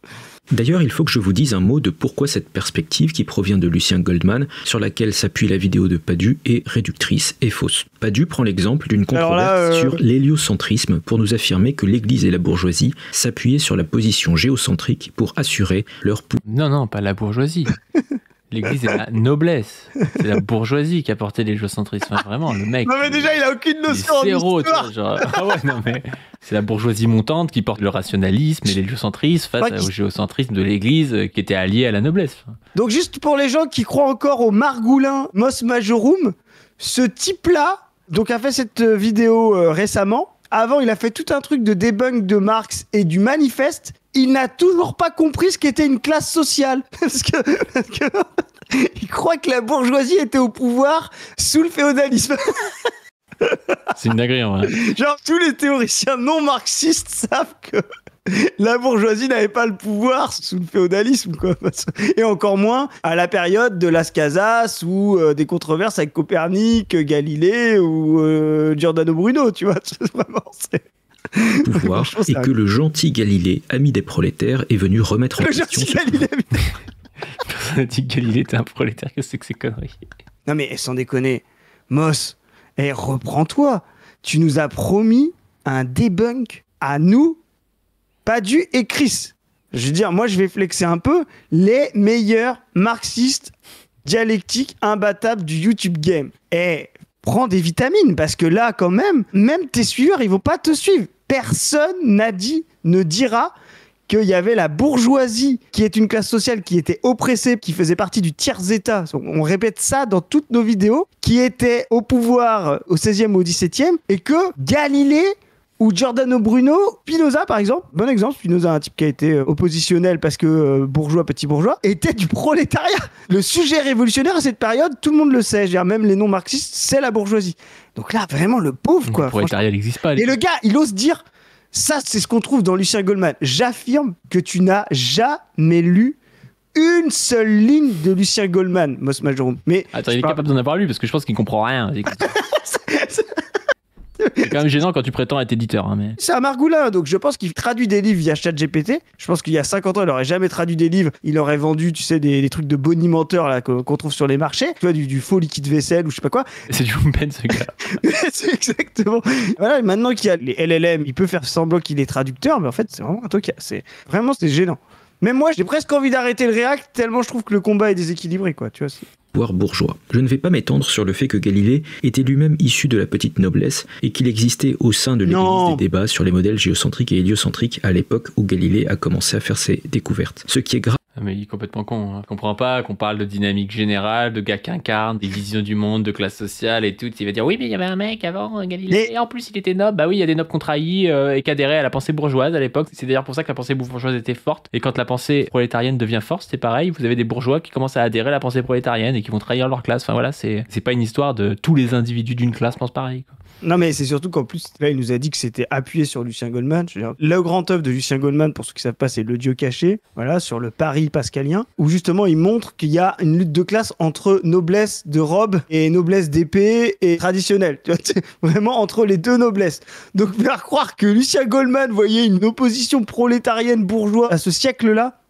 D'ailleurs, il faut que je vous dise un mot de pourquoi cette perspective qui provient de Lucien Goldman, sur laquelle s'appuie la vidéo de Padu, est réductrice et fausse. Padu prend l'exemple d'une controverse sur l'héliocentrisme pour nous affirmer que l'Église et la bourgeoisie s'appuyaient sur la position géocentrique pour assurer leur pouvoir. Non, pas la bourgeoisie. L'Église est la noblesse. C'est la bourgeoisie qui a porté l'héliocentrisme. Enfin, vraiment, le mec. Non, mais déjà, il a aucune notion en histoire. Genre, ah ouais, non, mais c'est la bourgeoisie montante qui porte le rationalisme et l'héliocentrisme face au géocentrisme de l'Église qui était allié à la noblesse. Donc, juste pour les gens qui croient encore au margoulin Mos Majorum, ce type-là, donc, a fait cette vidéo récemment. Avant, il a fait tout un truc de debunk de Marx et du manifeste. Il n'a toujours pas compris ce qu'était une classe sociale. Parce que il croit que la bourgeoisie était au pouvoir sous le féodalisme. C'est une dinguerie, en vrai. Genre, tous les théoriciens non marxistes savent que la bourgeoisie n'avait pas le pouvoir sous le féodalisme, quoi. Et encore moins à la période de Las Casas ou des controverses avec Copernic, Galilée ou Giordano Bruno, tu vois. Vraiment, c'est... pouvoir et que le gentil Galilée, ami des prolétaires, est venu remettre en question. Le gentil Galilée. Personne n'a dit que Galilée était un prolétaire, que c'est que ces conneries. Non mais sans déconner, Moss, reprends-toi. Tu nous as promis un debunk à nous, Padu et Chris. Je veux dire, moi je vais flexer un peu les meilleurs marxistes dialectiques imbattables du YouTube game. Prends des vitamines, parce que là, quand même tes suiveurs, ils vont pas te suivre. Personne ne dira qu'il y avait la bourgeoisie, qui est une classe sociale qui était oppressée, qui faisait partie du tiers-état. On répète ça dans toutes nos vidéos, qui était au pouvoir au 16e ou au 17e, et que Galilée ou Giordano Bruno, Spinoza par exemple, bon exemple, Spinoza, un type qui a été oppositionnel parce que bourgeois, petit bourgeois, était du prolétariat. Le sujet révolutionnaire à cette période, tout le monde le sait, même les non-marxistes, c'est la bourgeoisie. Donc là, vraiment le pauvre, quoi. Le prolétariat n'existe pas. Et le gars, il ose dire, ça c'est ce qu'on trouve dans Lucien Goldman, j'affirme que tu n'as jamais lu une seule ligne de Lucien Goldman, Mos Majorum. Mais attends, il est capable d'en avoir lu parce que je pense qu'il comprend rien. C'est quand même gênant quand tu prétends être éditeur. Hein, mais... C'est un margoulin, donc je pense qu'il traduit des livres via ChatGPT. Je pense qu'il y a 50 ans, il aurait jamais traduit des livres. Il aurait vendu, tu sais, des trucs de bonimenteurs là, qu'on trouve sur les marchés. Tu vois, du faux liquide vaisselle ou je sais pas quoi. C'est du Lumpen, ce gars. C'est exactement. Voilà, maintenant qu'il y a les LLM, il peut faire semblant qu'il est traducteur, mais en fait, c'est vraiment un truc. C'est gênant. Même moi, j'ai presque envie d'arrêter le React tellement je trouve que le combat est déséquilibré, quoi. Tu vois. Bourgeois. Je ne vais pas m'étendre sur le fait que Galilée était lui-même issu de la petite noblesse et qu'il existait au sein de l'Église des débats sur les modèles géocentriques et héliocentriques à l'époque où Galilée a commencé à faire ses découvertes. Ce qui est grave. Mais il est complètement con. Hein. Je comprends pas qu'on parle de dynamique générale, de gars qui incarnent, des visions du monde, de classe sociale et tout. Il va dire oui, mais il y avait un mec avant, Galilée, et en plus il était noble. Bah oui, il y a des nobles qu'on trahit et qui adhéraient à la pensée bourgeoise à l'époque. C'est d'ailleurs pour ça que la pensée bourgeoise était forte. Et quand la pensée prolétarienne devient forte, c'est pareil. Vous avez des bourgeois qui commencent à adhérer à la pensée prolétarienne et qui vont trahir leur classe. Enfin voilà, c'est pas une histoire de tous les individus d'une classe pensent pareil, quoi. Non, mais c'est surtout qu'en plus, là, il nous a dit que c'était appuyé sur Lucien Goldman. Je veux dire, le grand œuvre de Lucien Goldman, pour ceux qui ne savent pas, c'est Le Dieu caché, voilà, sur le Paris pascalien, où justement, il montre qu'il y a une lutte de classe entre noblesse de robe et noblesse d'épée et traditionnelle. Tu vois, c'est vraiment entre les deux noblesses. Donc, faire croire que Lucien Goldman voyait une opposition prolétarienne bourgeoise à ce siècle-là,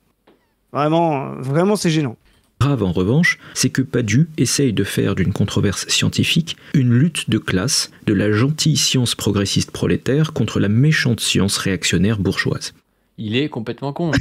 vraiment, c'est gênant. Grave en revanche, c'est que Badiou essaye de faire d'une controverse scientifique une lutte de classe de la gentille science progressiste prolétaire contre la méchante science réactionnaire bourgeoise. Il est complètement con.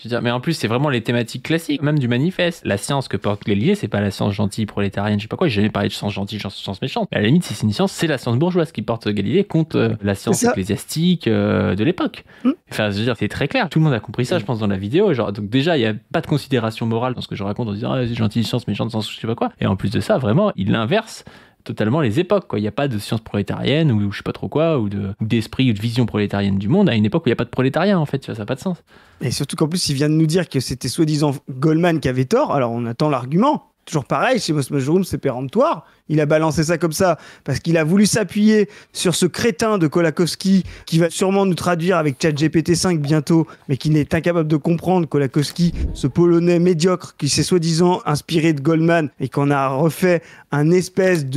Je veux dire, mais en plus, c'est vraiment les thématiques classiques, même du manifeste. La science que porte Galilée, c'est pas la science gentille prolétarienne, je sais pas quoi. J'ai jamais parlé de science gentille, science méchante. Mais à la limite, si c'est une science, c'est la science bourgeoise qui porte Galilée contre la science ecclésiastique de l'époque. Enfin, je veux dire, c'est très clair. Tout le monde a compris ça, je pense, dans la vidéo. Genre, donc déjà, il y a pas de considération morale dans ce que je raconte en disant c'est gentille science, méchante science, je sais pas quoi. Et en plus de ça, vraiment, il inverse totalement les époques, quoi. Il n'y a pas de science prolétarienne ou je sais pas trop quoi, ou d'esprit ou de vision prolétarienne du monde à une époque où il n'y a pas de prolétarien, en fait. Ça n'a pas de sens. Et surtout qu'en plus, il vient de nous dire que c'était soi-disant Goldman qui avait tort. Alors, on attend l'argument. Toujours pareil, chez Moss Majorroom, c'est péremptoire. Il a balancé ça comme ça parce qu'il a voulu s'appuyer sur ce crétin de Kolakowski qui va sûrement nous traduire avec ChatGPT 5 bientôt, mais qui n'est incapable de comprendre Kolakowski, ce Polonais médiocre qui s'est soi-disant inspiré de Goldman et qu'on a refait un espèce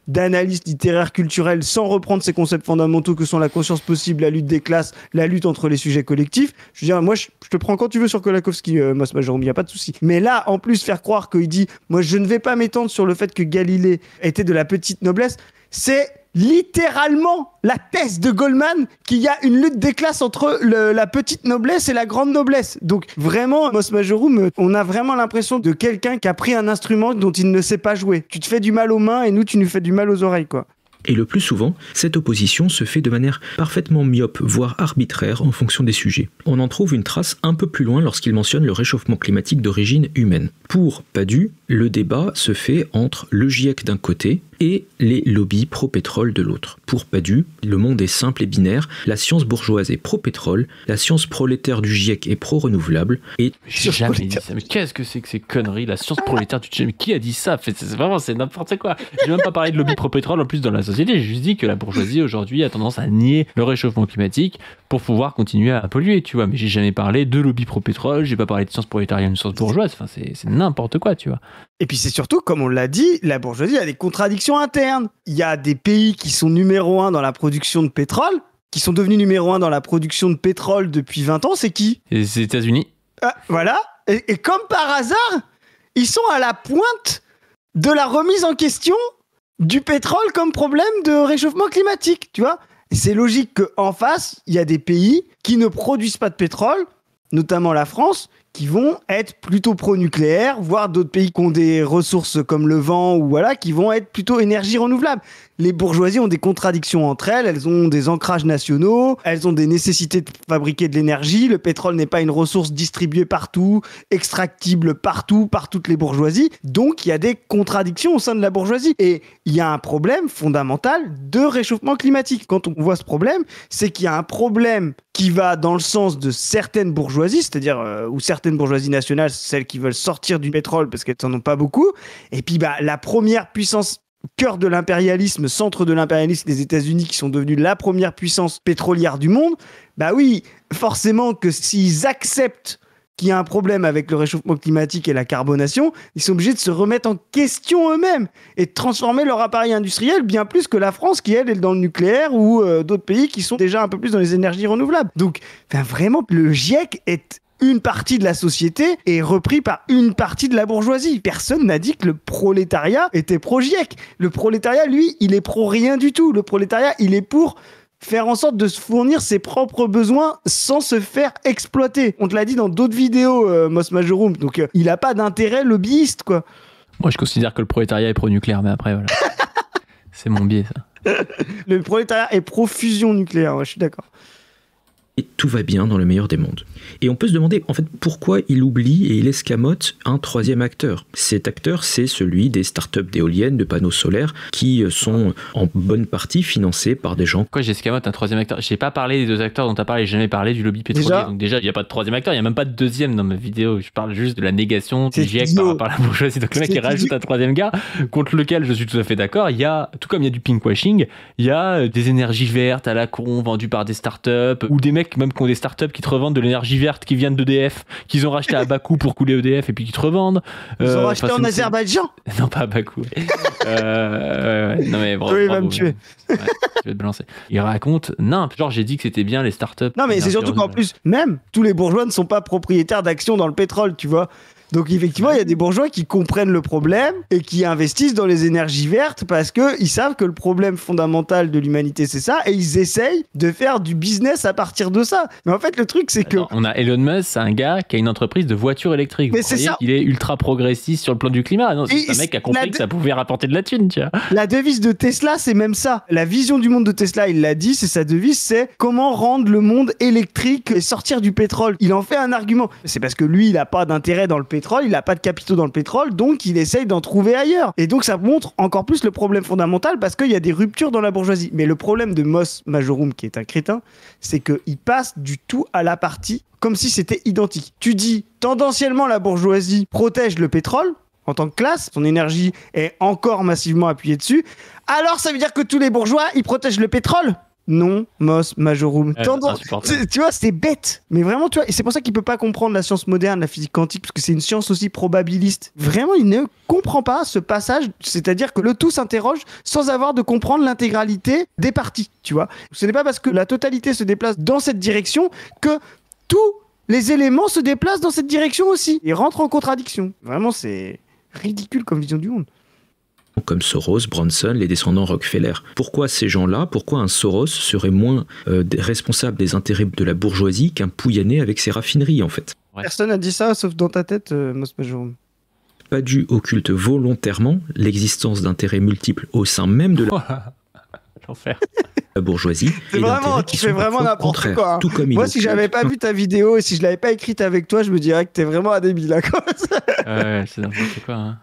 d'analyse littéraire culturelle sans reprendre ces concepts fondamentaux que sont la conscience possible, la lutte des classes, la lutte entre les sujets collectifs. Je veux dire, moi, je te prends quand tu veux sur Kolakowski, Moss Majorroom, il n'y a pas de souci. Mais là, en plus, faire croire qu'il dit, moi, je ne vais pas m'étendre sur le fait que Galilée était de la petite noblesse, c'est littéralement la thèse de Goldman qu'il y a une lutte des classes entre la petite noblesse et la grande noblesse. Donc vraiment, Moss Majorroom, on a vraiment l'impression de quelqu'un qui a pris un instrument dont il ne sait pas jouer. Tu te fais du mal aux mains et nous, tu nous fais du mal aux oreilles, quoi. Et le plus souvent, cette opposition se fait de manière parfaitement myope, voire arbitraire en fonction des sujets. On en trouve une trace un peu plus loin lorsqu'il mentionne le réchauffement climatique d'origine humaine. Pour Badiou, le débat se fait entre le GIEC d'un côté et les lobbies pro-pétrole de l'autre. Pour Badiou, le monde est simple et binaire, la science bourgeoise est pro-pétrole, la science prolétaire du GIEC est pro-renouvelable, et... J'ai jamais dit ça, mais qu'est-ce que c'est que ces conneries, la science prolétaire du GIEC, qui a dit ça? C'est n'importe quoi. J'ai même pas parlé de lobby pro-pétrole en plus dans la société, j'ai juste dit que la bourgeoisie aujourd'hui a tendance à nier le réchauffement climatique pour pouvoir continuer à polluer, tu vois, mais j'ai jamais parlé de lobby pro-pétrole, j'ai pas parlé de science prolétarienne, de science bourgeoise, enfin c'est n'importe quoi, tu vois. Et puis c'est surtout, comme on l'a dit, la bourgeoisie a des contradictions internes. Il y a des pays qui sont numéro 1 dans la production de pétrole, qui sont devenus numéro 1 dans la production de pétrole depuis 20 ans, c'est qui? Et c'est les États-Unis. Voilà, et comme par hasard, ils sont à la pointe de la remise en question du pétrole comme problème de réchauffement climatique, tu vois. Et c'est logique qu'en face, il y a des pays qui ne produisent pas de pétrole, notamment la France, qui vont être plutôt pro-nucléaire, voire d'autres pays qui ont des ressources comme le vent, ou voilà, qui vont être plutôt énergie renouvelable. Les bourgeoisies ont des contradictions entre elles, elles ont des ancrages nationaux, elles ont des nécessités de fabriquer de l'énergie, le pétrole n'est pas une ressource distribuée partout, extractible partout, par toutes les bourgeoisies, donc il y a des contradictions au sein de la bourgeoisie. Et il y a un problème fondamental de réchauffement climatique. Quand on voit ce problème, c'est qu'il y a un problème qui va dans le sens de certaines bourgeoisies, c'est-à-dire ou certaines bourgeoisies nationales, celles qui veulent sortir du pétrole parce qu'elles n'en ont pas beaucoup, et puis la première puissance cœur de l'impérialisme, centre de l'impérialisme, les États-Unis qui sont devenus la première puissance pétrolière du monde, bah oui, forcément que s'ils acceptent qu'il y a un problème avec le réchauffement climatique et la carbonation, ils sont obligés de se remettre en question eux-mêmes et de transformer leur appareil industriel bien plus que la France qui, elle, est dans le nucléaire ou d'autres pays qui sont déjà un peu plus dans les énergies renouvelables. Donc, vraiment, le GIEC est une partie de la société et repris par une partie de la bourgeoisie. Personne n'a dit que le prolétariat était pro-GIEC. Le prolétariat, lui, il est pro rien du tout. Le prolétariat, il est pour faire en sorte de se fournir ses propres besoins sans se faire exploiter. On te l'a dit dans d'autres vidéos, Mos Majorum. Donc, il n'a pas d'intérêt lobbyiste, quoi. Moi, je considère que le prolétariat est pro-nucléaire, mais après, voilà. C'est mon biais, ça. Le prolétariat est pro-fusion nucléaire, ouais, je suis d'accord. Et tout va bien dans le meilleur des mondes. Et on peut se demander, en fait, pourquoi il oublie et il escamote un troisième acteur. Cet acteur, c'est celui des startups d'éoliennes, de panneaux solaires, qui sont en bonne partie financés par des gens. Pourquoi j'escamote un troisième acteur? J'ai pas parlé des deux acteurs dont tu as parlé, j'ai jamais parlé du lobby pétrolier. Donc déjà, il n'y a pas de troisième acteur, il n'y a même pas de deuxième dans ma vidéo. Je parle juste de la négation du GIEC par la bourgeoisie. Donc le mec, il rajoute un troisième gars, contre lequel je suis tout à fait d'accord. Il y a, tout comme il y a du pinkwashing, il y a des énergies vertes à la con vendues par des startups, ou des mecs même qui ont des startups qui te revendent de l'énergie verte qui vient d'EDF, qu'ils ont racheté à bas coût pour couler EDF et puis qui te revendent. Ils ont racheté en Azerbaïdjan. Non, pas à bas coût. Non mais bravo. Oui, il va me tuer. Ouais, je vais te balancer. Il raconte, non, genre j'ai dit que c'était bien les startups. Non, mais c'est surtout qu'en plus, même tous les bourgeois ne sont pas propriétaires d'actions dans le pétrole, tu vois. Donc effectivement, il y a des bourgeois qui comprennent le problème et qui investissent dans les énergies vertes parce qu'ils savent que le problème fondamental de l'humanité, c'est ça, et ils essayent de faire du business à partir de ça. Mais en fait, le truc, c'est que... On a Elon Musk, c'est un gars qui a une entreprise de voitures électriques. Mais c'est ça. Il est ultra progressiste sur le plan du climat. Non, c'est un mec qui a compris que ça pouvait rapporter de la thune, tu vois. La devise de Tesla, c'est même ça. La vision du monde de Tesla, il l'a dit, c'est sa devise, c'est comment rendre le monde électrique et sortir du pétrole. Il en fait un argument. C'est parce que lui, il n'a pas d'intérêt dans le pétrole, il n'a pas de capitaux dans le pétrole, donc il essaye d'en trouver ailleurs. Et donc ça montre encore plus le problème fondamental parce qu'il y a des ruptures dans la bourgeoisie. Mais le problème de Mos Majorum, qui est un crétin, c'est qu'il passe du tout à la partie comme si c'était identique. Tu dis, tendanciellement, la bourgeoisie protège le pétrole en tant que classe, son énergie est encore massivement appuyée dessus. Alors ça veut dire que tous les bourgeois, ils protègent le pétrole ? Non, Mos Majorum. Tu vois, c'est bête. Mais vraiment, tu vois, et c'est pour ça qu'il peut pas comprendre la science moderne, la physique quantique, parce que c'est une science aussi probabiliste. Vraiment, il ne comprend pas ce passage, c'est-à-dire que le tout s'interroge sans avoir de comprendre l'intégralité des parties, tu vois. Ce n'est pas parce que la totalité se déplace dans cette direction que tous les éléments se déplacent dans cette direction aussi et rentrent en contradiction. Vraiment, c'est ridicule comme vision du monde. Comme Soros, Bronson, les descendants Rockefeller. Pourquoi ces gens-là, pourquoi un Soros serait moins responsable des intérêts de la bourgeoisie qu'un Pouyanné avec ses raffineries, en fait? Personne n'a dit ça, sauf dans ta tête, Mos Majorum. Pas dû occulte volontairement l'existence d'intérêts multiples au sein même de la bourgeoisie. C'est vraiment, tu fais vraiment n'importe quoi. Tout comme moi, si j'avais pas vu ta vidéo et si je l'avais pas écrite avec toi, je me dirais que t'es vraiment un débile. Ouais, c'est n'importe quoi, hein.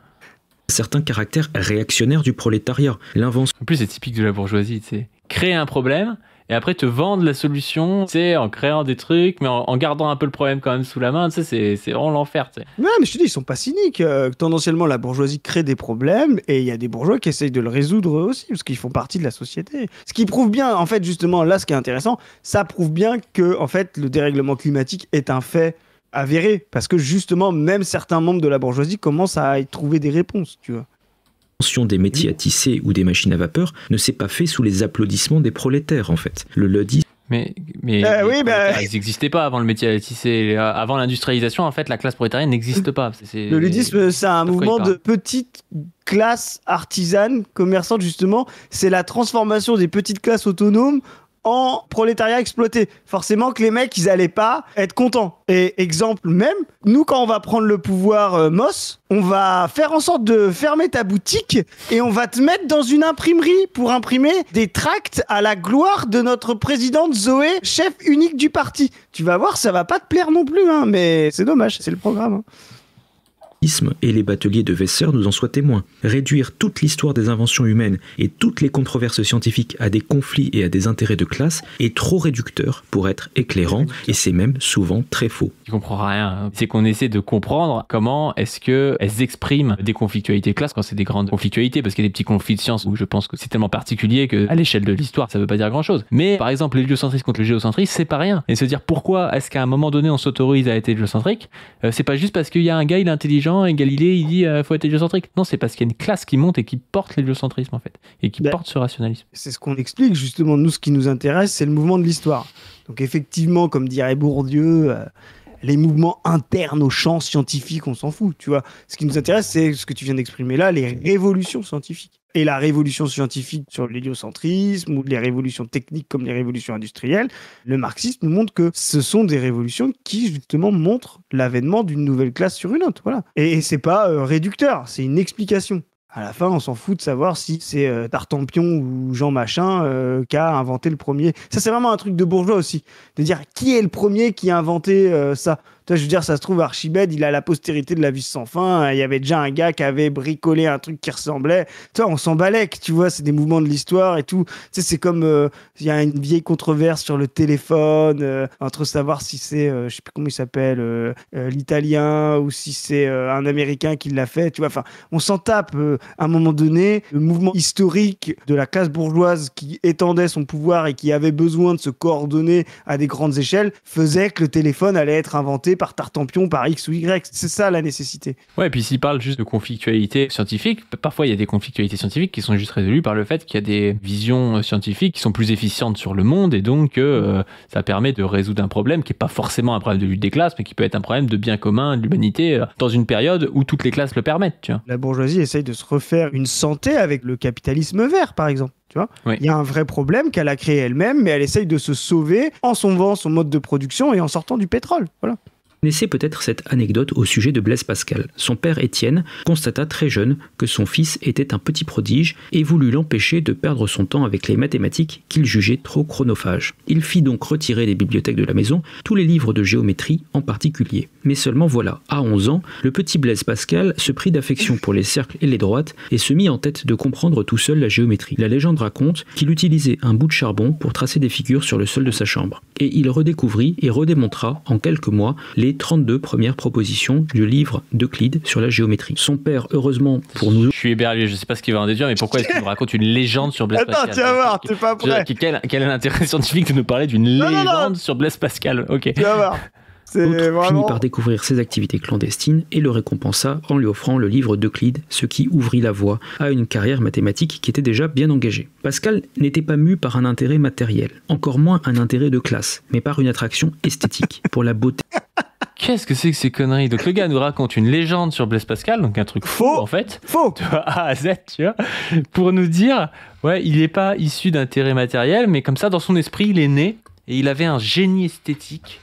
Certains caractères réactionnaires du prolétariat. L'invention. En plus, c'est typique de la bourgeoisie, tu sais. Créer un problème et après te vendre la solution, tu sais, en créant des trucs, mais en gardant un peu le problème quand même sous la main, tu sais, c'est vraiment l'enfer, tu sais. Ouais, mais je te dis, ils sont pas cyniques. Tendanciellement, la bourgeoisie crée des problèmes et il y a des bourgeois qui essayent de le résoudre aussi, parce qu'ils font partie de la société. Ce qui prouve bien, en fait, justement, là, ce qui est intéressant, ça prouve bien que, en fait, le dérèglement climatique est un fait avéré, parce que justement, même certains membres de la bourgeoisie commencent à y trouver des réponses, tu vois. L'invention des métiers à tisser ou des machines à vapeur ne s'est pas fait sous les applaudissements des prolétaires, en fait. Le ludisme. Mais oui, ils n'existaient pas avant le métier à tisser. Avant l'industrialisation, en fait, la classe prolétarienne n'existe pas. Le ludisme, c'est un mouvement de petite classe artisane, commerçante, justement. C'est la transformation des petites classes autonomes en prolétariat exploité. Forcément que les mecs, ils allaient pas être contents. Et exemple même, nous, quand on va prendre le pouvoir Mos, on va faire en sorte de fermer ta boutique et on va te mettre dans une imprimerie pour imprimer des tracts à la gloire de notre présidente Zoé, chef unique du parti. Tu vas voir, ça va pas te plaire non plus, hein, mais c'est dommage, c'est le programme. Hein. et les bateliers de Wesser nous en soient témoins. Réduire toute l'histoire des inventions humaines et toutes les controverses scientifiques à des conflits et à des intérêts de classe est trop réducteur pour être éclairant, et c'est même souvent très faux. Tu comprends rien. C'est qu'on essaie de comprendre comment est-ce que elles expriment des conflictualités de classe quand c'est des grandes conflictualités, parce qu'il y a des petits conflits de science où je pense que c'est tellement particulier que à l'échelle de l'histoire, ça veut pas dire grand-chose. Mais par exemple, l'héliocentrisme contre le géocentrisme, c'est pas rien. Et se dire pourquoi est-ce qu'à un moment donné on s'autorise à être héliocentrique, c'est pas juste parce qu'il y a un gars, il est intelligent et Galilée il dit faut être héliocentrique. Non, c'est parce qu'il y a une classe qui monte et qui porte l'héliocentrisme en fait, et qui porte ce rationalisme. C'est ce qu'on explique justement. Nous, ce qui nous intéresse, c'est le mouvement de l'histoire. Donc effectivement, comme dirait Bourdieu, les mouvements internes aux champs scientifiques, on s'en fout, tu vois. Ce qui nous intéresse, c'est ce que tu viens d'exprimer là, les révolutions scientifiques. Et la révolution scientifique sur l'héliocentrisme ou les révolutions techniques comme les révolutions industrielles, le marxisme nous montre que ce sont des révolutions qui justement montrent l'avènement d'une nouvelle classe sur une autre. Voilà. Et c'est pas réducteur, c'est une explication. À la fin, on s'en fout de savoir si c'est Tartampion ou Jean Machin qui a inventé le premier. Ça, c'est vraiment un truc de bourgeois aussi. De dire qui est le premier qui a inventé ça. Toi, je veux dire, ça se trouve, Archimède, il a la postérité de la vie sans fin. Il y avait déjà un gars qui avait bricolé un truc qui ressemblait. Toi, on s'en balèque, tu vois, c'est des mouvements de l'histoire et tout. Tu sais, c'est comme, il y a une vieille controverse sur le téléphone, entre savoir si c'est, je sais plus comment il s'appelle, l'italien ou si c'est un Américain qui l'a fait, tu vois. Enfin, on s'en tape. À un moment donné, le mouvement historique de la classe bourgeoise qui étendait son pouvoir et qui avait besoin de se coordonner à des grandes échelles faisait que le téléphone allait être inventé par Tartampion, par X ou Y. C'est ça la nécessité. Ouais, et puis s'il parle juste de conflictualité scientifique, parfois il y a des conflictualités scientifiques qui sont juste résolues par le fait qu'il y a des visions scientifiques qui sont plus efficientes sur le monde, et donc ça permet de résoudre un problème qui n'est pas forcément un problème de lutte des classes, mais qui peut être un problème de bien commun de l'humanité dans une période où toutes les classes le permettent, tu vois. La bourgeoisie essaye de se refaire une santé avec le capitalisme vert, par exemple. Tu vois, oui. Il y a un vrai problème qu'elle a créé elle-même, mais elle essaye de se sauver en sauvant son mode de production et en sortant du pétrole. Voilà. Vous connaissez peut-être cette anecdote au sujet de Blaise Pascal. Son père Étienne constata très jeune que son fils était un petit prodige et voulut l'empêcher de perdre son temps avec les mathématiques qu'il jugeait trop chronophages. Il fit donc retirer des bibliothèques de la maison tous les livres de géométrie en particulier. Mais seulement voilà, à 11 ans, le petit Blaise Pascal se prit d'affection pour les cercles et les droites et se mit en tête de comprendre tout seul la géométrie. La légende raconte qu'il utilisait un bout de charbon pour tracer des figures sur le sol de sa chambre. Et il redécouvrit et redémontra en quelques mois les 32 premières propositions du livre d'Euclide sur la géométrie. Son père, heureusement pour nous... Je suis éberlué, je sais pas ce qu'il va en déduire, mais pourquoi est-ce qu'il nous raconte une légende sur Blaise Pascal ? Attends, tu vas voir, t'es pas prêt. Quel est l'intérêt scientifique de nous parler d'une légende sur Blaise Pascal ? Ok. Tu vas voir. Finit par découvrir ses activités clandestines et le récompensa en lui offrant le livre d'Euclide, ce qui ouvrit la voie à une carrière mathématique qui était déjà bien engagée. Pascal n'était pas mu par un intérêt matériel, encore moins un intérêt de classe, mais par une attraction esthétique, pour la beauté. Qu'est-ce que c'est que ces conneries ? Donc le gars nous raconte une légende sur Blaise Pascal, donc un truc faux en fait, faux de A à Z, tu vois, pour nous dire, ouais, il n'est pas issu d'intérêt matériel, mais comme ça, dans son esprit, il est né. Et il avait un génie esthétique.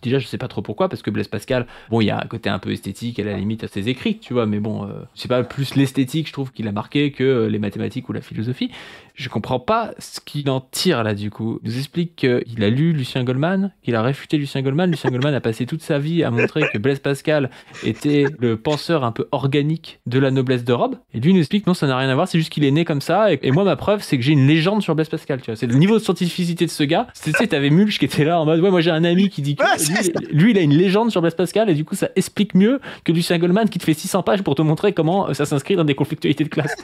Déjà, je sais pas trop pourquoi, parce que Blaise Pascal, bon, il y a un côté un peu esthétique à la limite à ses écrits, tu vois, mais bon, c'est pas plus l'esthétique, je trouve, qu'il a marqué que les mathématiques ou la philosophie. Je comprends pas ce qu'il en tire là, du coup. Il nous explique qu'il a lu Lucien Goldman, qu'il a réfuté Lucien Goldman. Lucien Goldman a passé toute sa vie à montrer que Blaise Pascal était le penseur un peu organique de la noblesse de robe. Et lui, il nous explique non, ça n'a rien à voir, c'est juste qu'il est né comme ça. Et moi, ma preuve, c'est que j'ai une légende sur Blaise Pascal, tu vois. C'est le niveau de scientificité de ce gars. Tu sais, t'avais Mulch qui était là en mode, ouais, moi j'ai un ami qui dit que lui, il a une légende sur Blaise Pascal, et du coup, ça explique mieux que Lucien Goldman qui te fait 600 pages pour te montrer comment ça s'inscrit dans des conflictualités de classe.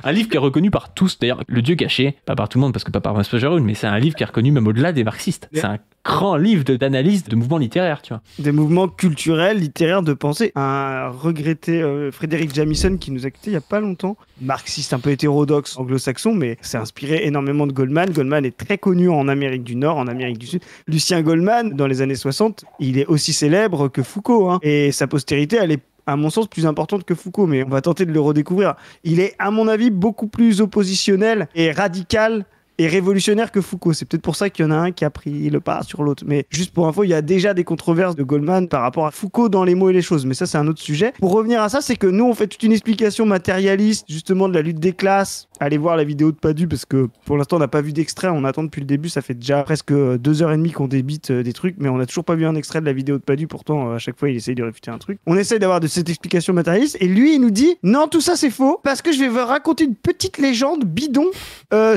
Un livre qui est reconnu par tous, d'ailleurs, Le Dieu caché, pas par tout le monde parce que pas par Maspa Jaroun, mais c'est un livre qui est reconnu même au-delà des marxistes. C'est un grand livre d'analyse de mouvements littéraires, tu vois. Des mouvements culturels, littéraires, de pensée. Un regretté Frédéric Jamison qui nous a quittés il y a pas longtemps, marxiste un peu hétérodoxe anglo-saxon, mais s'est inspiré énormément de Goldman. Goldman est très connu en Amérique du Nord, en Amérique du Sud. Lucien Goldman, dans les années 60, il est aussi célèbre que Foucault, hein. Et sa postérité, elle est à mon sens, plus importante que Foucault, mais on va tenter de le redécouvrir. Il est, à mon avis, beaucoup plus oppositionnel et radical et révolutionnaire que Foucault. C'est peut-être pour ça qu'il y en a un qui a pris le pas sur l'autre. Mais juste pour info, il y a déjà des controverses de Goldman par rapport à Foucault dans les mots et les choses. Mais ça, c'est un autre sujet. Pour revenir à ça, c'est que nous, on fait toute une explication matérialiste, justement, de la lutte des classes allez voir la vidéo de Padu parce que pour l'instant on n'a pas vu d'extrait, on attend depuis le début, ça fait déjà presque 2h30 qu'on débite des trucs, mais on n'a toujours pas vu un extrait de la vidéo de Padu, pourtant à chaque fois il essaye de réfuter un truc. On essaye d'avoir de cette explication matérialiste et lui il nous dit non, tout ça c'est faux parce que je vais vous raconter une petite légende bidon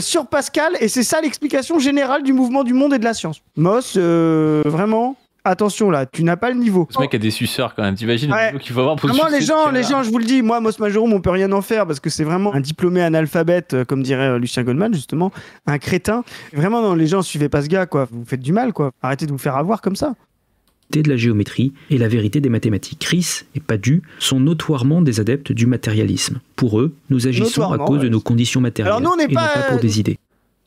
sur Pascal et c'est ça l'explication générale du mouvement du monde et de la science. Moss, vraiment... Attention là, tu n'as pas le niveau. Ce mec a des suceurs quand même, t'imagines le niveau qu'il faut avoir pour vraiment les gens, je vous le dis, moi Moss Majorum on peut rien en faire parce que c'est vraiment un diplômé analphabète, comme dirait Lucien Goldman justement, un crétin. Vraiment non, les gens suivez pas ce gars quoi, vous faites du mal quoi, arrêtez de vous faire avoir comme ça. De la géométrie et la vérité des mathématiques. Chris et Padu sont notoirement des adeptes du matérialisme. Pour eux, nous agissons à cause de nos conditions matérielles. Alors nous, et non pas pour des idées.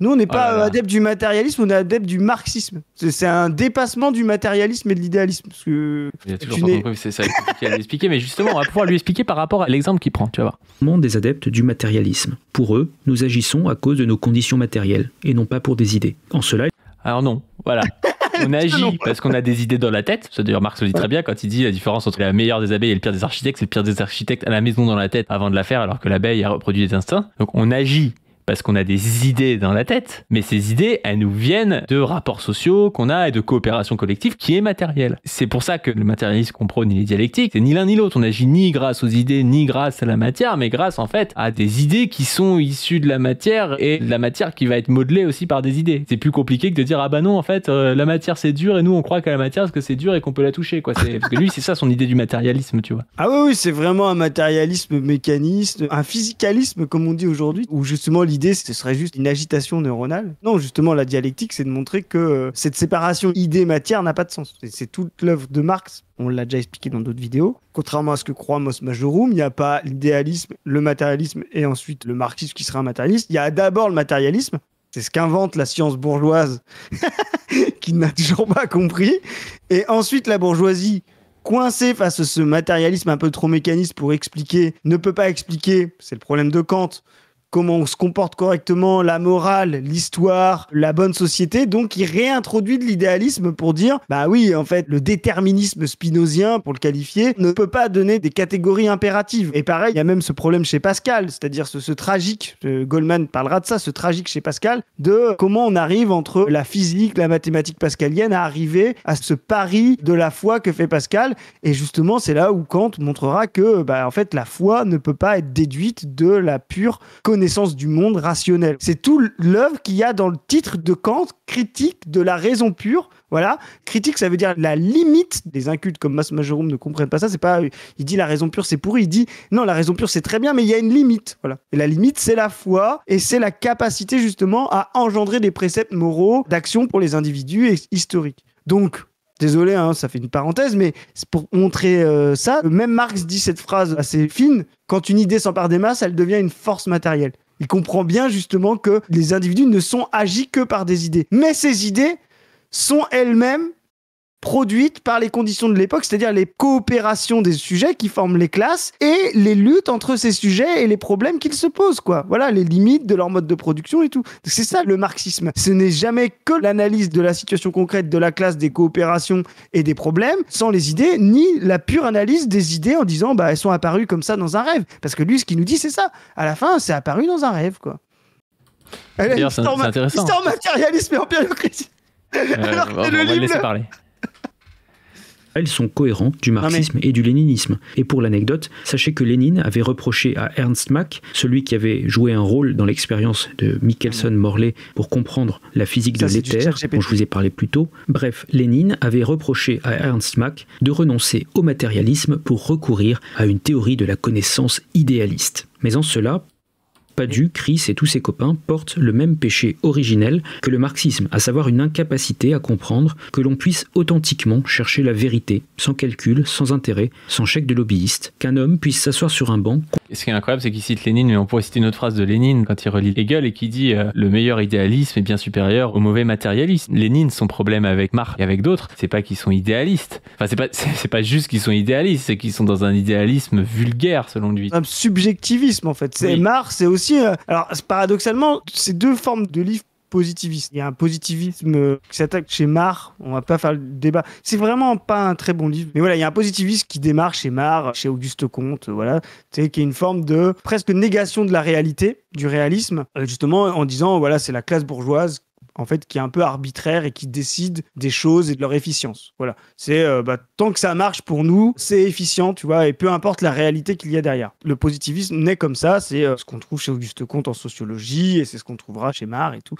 Nous, on n'est pas adepte du matérialisme, on est adepte du marxisme. C'est un dépassement du matérialisme et de l'idéalisme. Parce que il a toujours pas compris, c'est ça compliqué à l'expliquer, mais justement, on va pouvoir lui expliquer par rapport à l'exemple qu'il prend, tu vas voir. Monde des adeptes du matérialisme. Pour eux, nous agissons à cause de nos conditions matérielles et non pas pour des idées. En cela... Alors non, voilà. On agit parce qu'on a des idées dans la tête. Ça, d'ailleurs, Marx le dit très bien quand il dit la différence entre la meilleure des abeilles et le pire des architectes, c'est le pire des architectes à la maison dans la tête avant de la faire, alors que l'abeille a reproduit des instincts. Donc on agit parce qu'on a des idées dans la tête, mais ces idées, elles nous viennent de rapports sociaux qu'on a et de coopération collective qui est matérielle. C'est pour ça que le matérialisme qu'on prône, il est dialectique, c'est ni l'un ni l'autre. On agit ni grâce aux idées, ni grâce à la matière, mais grâce en fait à des idées qui sont issues de la matière et de la matière qui va être modelée aussi par des idées. C'est plus compliqué que de dire ah bah non en fait la matière c'est dur et nous on croit qu'à la matière parce que c'est dur et qu'on peut la toucher quoi. Parce que lui c'est ça son idée du matérialisme, tu vois. Ah oui, c'est vraiment un matérialisme mécaniste, un physicalisme comme on dit aujourd'hui, où justement l'idée ce serait juste une agitation neuronale. Non, justement la dialectique c'est de montrer que cette séparation idée-matière n'a pas de sens. C'est toute l'œuvre de Marx, on l'a déjà expliqué dans d'autres vidéos. Contrairement à ce que croit Moss Majorum, il n'y a pas l'idéalisme, le matérialisme et ensuite le marxisme qui serait un matérialiste. Il y a d'abord le matérialisme, c'est ce qu'invente la science bourgeoise qui n'a toujours pas compris. Et ensuite la bourgeoisie, coincée face à ce matérialisme un peu trop mécaniste pour expliquer, ne peut pas expliquer, c'est le problème de Kant, comment on se comporte correctement, la morale, l'histoire, la bonne société. Donc, il réintroduit de l'idéalisme pour dire, bah oui, en fait, le déterminisme spinozien, pour le qualifier, ne peut pas donner des catégories impératives. Et pareil, il y a même ce problème chez Pascal, c'est-à-dire ce tragique, Goldman parlera de ça, ce tragique chez Pascal, de comment on arrive entre la physique, la mathématique pascalienne, à arriver à ce pari de la foi que fait Pascal. Et justement, c'est là où Kant montrera que, bah, en fait, la foi ne peut pas être déduite de la pure connaissance du monde rationnel. C'est tout l'œuvre qu'il y a dans le titre de Kant, critique de la raison pure. Voilà, critique ça veut dire la limite. Des incultes comme Moss Majorum ne comprennent pas ça, c'est pas il dit la raison pure c'est pourri, il dit non la raison pure c'est très bien mais il y a une limite. Voilà. Et la limite c'est la foi et c'est la capacité justement à engendrer des préceptes moraux d'action pour les individus et historiques. Donc désolé, hein, ça fait une parenthèse, mais c'est pour montrer ça. Même Marx dit cette phrase assez fine, quand une idée s'empare des masses, elle devient une force matérielle. Il comprend bien justement que les individus ne sont agis que par des idées. Mais ces idées sont elles-mêmes produites par les conditions de l'époque, c'est-à-dire les coopérations des sujets qui forment les classes et les luttes entre ces sujets et les problèmes qu'ils se posent, quoi. Voilà, les limites de leur mode de production et tout. C'est ça le marxisme. Ce n'est jamais que l'analyse de la situation concrète de la classe, des coopérations et des problèmes, sans les idées, ni la pure analyse des idées en disant, bah, elles sont apparues comme ça dans un rêve. Parce que lui, ce qu'il nous dit, c'est ça. À la fin, c'est apparu dans un rêve, quoi. D'ailleurs, c'est intéressant. Histoire matérialisme et empiriocratie. On va le laisser parler. Elles sont cohérents du marxisme et du léninisme. Et pour l'anecdote, sachez que Lénine avait reproché à Ernst Mach, celui qui avait joué un rôle dans l'expérience de Michelson-Morley pour comprendre la physique de l'éther, dont je vous ai parlé plus tôt. Bref, Lénine avait reproché à Ernst Mach de renoncer au matérialisme pour recourir à une théorie de la connaissance idéaliste. Mais en cela, Padu, Chris et tous ses copains portent le même péché originel que le marxisme, à savoir une incapacité à comprendre que l'on puisse authentiquement chercher la vérité, sans calcul, sans intérêt, sans chèque de lobbyiste, qu'un homme puisse s'asseoir sur un banc. Et ce qui est incroyable, c'est qu'il cite Lénine, mais on pourrait citer une autre phrase de Lénine quand il relit Hegel et qui dit le meilleur idéalisme est bien supérieur au mauvais matérialisme. Lénine, son problème avec Marx et avec d'autres, c'est pas qu'ils sont idéalistes. Enfin, c'est pas juste qu'ils sont idéalistes, c'est qu'ils sont dans un idéalisme vulgaire, selon lui. Un subjectivisme, en fait. C'est Marx, c'est aussi... alors, paradoxalement, ces deux formes de livres positivisme. Il y a un positivisme qui s'attaque chez Marr. On va pas faire le débat. C'est vraiment pas un très bon livre. Mais voilà, il y a un positivisme qui démarre chez Marr, chez Auguste Comte, voilà, tu sais, qui est une forme de presque négation de la réalité, du réalisme, justement en disant, voilà, c'est la classe bourgeoise en fait, qui est un peu arbitraire et qui décide des choses et de leur efficience. Voilà. C'est, tant que ça marche pour nous, c'est efficient, tu vois, et peu importe la réalité qu'il y a derrière. Le positivisme naît comme ça, c'est ce qu'on trouve chez Auguste Comte en sociologie, et c'est ce qu'on trouvera chez Marr et tout.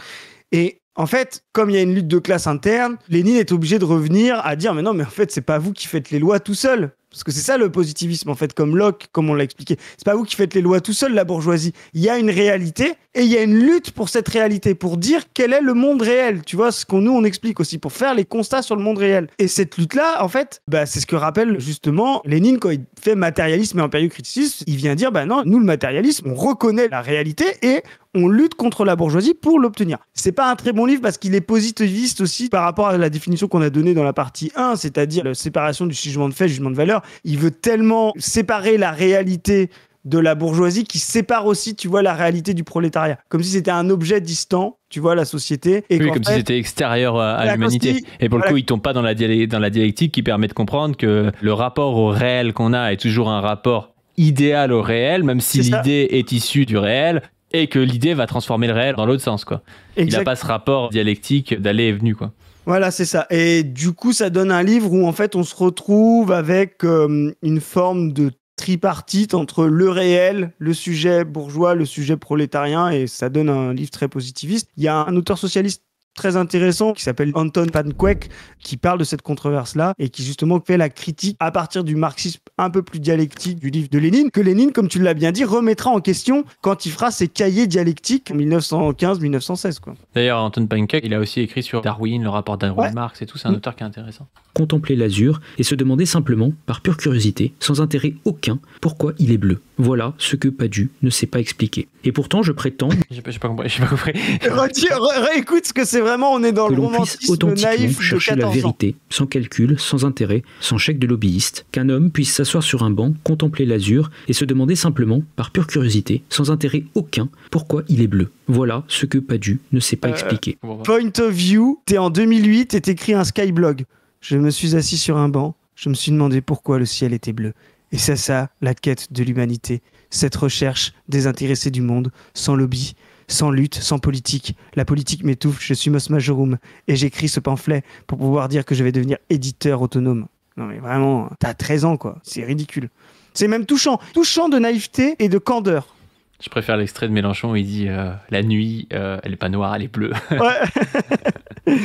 Et en fait, comme il y a une lutte de classe interne, Lénine est obligé de revenir à dire, mais non, mais en fait, c'est pas vous qui faites les lois tout seul. Parce que c'est ça le positivisme, en fait, comme Locke, comme on l'a expliqué. C'est pas vous qui faites les lois tout seul, la bourgeoisie. Il y a une réalité et il y a une lutte pour cette réalité, pour dire quel est le monde réel. Tu vois, ce qu'on nous, on explique aussi, pour faire les constats sur le monde réel. Et cette lutte-là, en fait, c'est ce que rappelle justement Lénine quand il fait matérialisme et impériocriticisme. Il vient dire, non, nous, le matérialisme, on reconnaît la réalité et on lutte contre la bourgeoisie pour l'obtenir. C'est pas un très bon livre parce qu'il est positiviste aussi par rapport à la définition qu'on a donnée dans la partie 1, c'est-à-dire la séparation du jugement de fait, jugement de valeur. Il veut tellement séparer la réalité de la bourgeoisie qui sépare aussi, tu vois, la réalité du prolétariat. Comme si c'était un objet distant, tu vois, la société. Et oui, comme si c'était extérieur à l'humanité. Et pour le coup, il tombe pas dans la dialectique qui permet de comprendre que le rapport au réel qu'on a est toujours un rapport idéal au réel, même si l'idée est issue du réel, et que l'idée va transformer le réel dans l'autre sens, quoi. Il n'a pas ce rapport dialectique d'aller et venu, quoi. Voilà, c'est ça. Et du coup, ça donne un livre où, en fait, on se retrouve avec une forme de tripartite entre le réel, le sujet bourgeois, le sujet prolétarien, et ça donne un livre très positiviste. Il y a un auteur socialiste très intéressant qui s'appelle Anton Panquek qui parle de cette controverse-là et qui justement fait la critique à partir du marxisme un peu plus dialectique du livre de Lénine, que Lénine, comme tu l'as bien dit, remettra en question quand il fera ses cahiers dialectiques en 1915-1916, quoi. D'ailleurs, Anton Panquek, il a aussi écrit sur Darwin, le rapport Darwin-Marx et tout, c'est un auteur qui est intéressant. Contempler l'azur et se demander simplement, par pure curiosité, sans intérêt aucun, pourquoi il est bleu. Voilà ce que Padu ne sait pas expliquer. Et pourtant, je prétends... J'ai pas compris. Réécoute ce que c'est vraiment, on est dans le romantisme naïf de chercher 14 la ans. vérité, sans calcul, sans intérêt, sans chèque de lobbyiste, qu'un homme puisse s'asseoir sur un banc, contempler l'azur et se demander simplement, par pure curiosité, sans intérêt aucun, pourquoi il est bleu. Voilà ce que Padu ne sait pas expliquer. Point of view, t'es en 2008 et t'écris un skyblog. Je me suis assis sur un banc, je me suis demandé pourquoi le ciel était bleu. Et c'est ça, la quête de l'humanité. Cette recherche désintéressée du monde, sans lobby, sans lutte, sans politique. La politique m'étouffe, je suis Mos Majorum. Et j'écris ce pamphlet pour pouvoir dire que je vais devenir éditeur autonome. Non mais vraiment, t'as 13 ans quoi, c'est ridicule. C'est même touchant de naïveté et de candeur. Je préfère l'extrait de Mélenchon où il dit la nuit, elle est pas noire, elle est bleue. Ouais.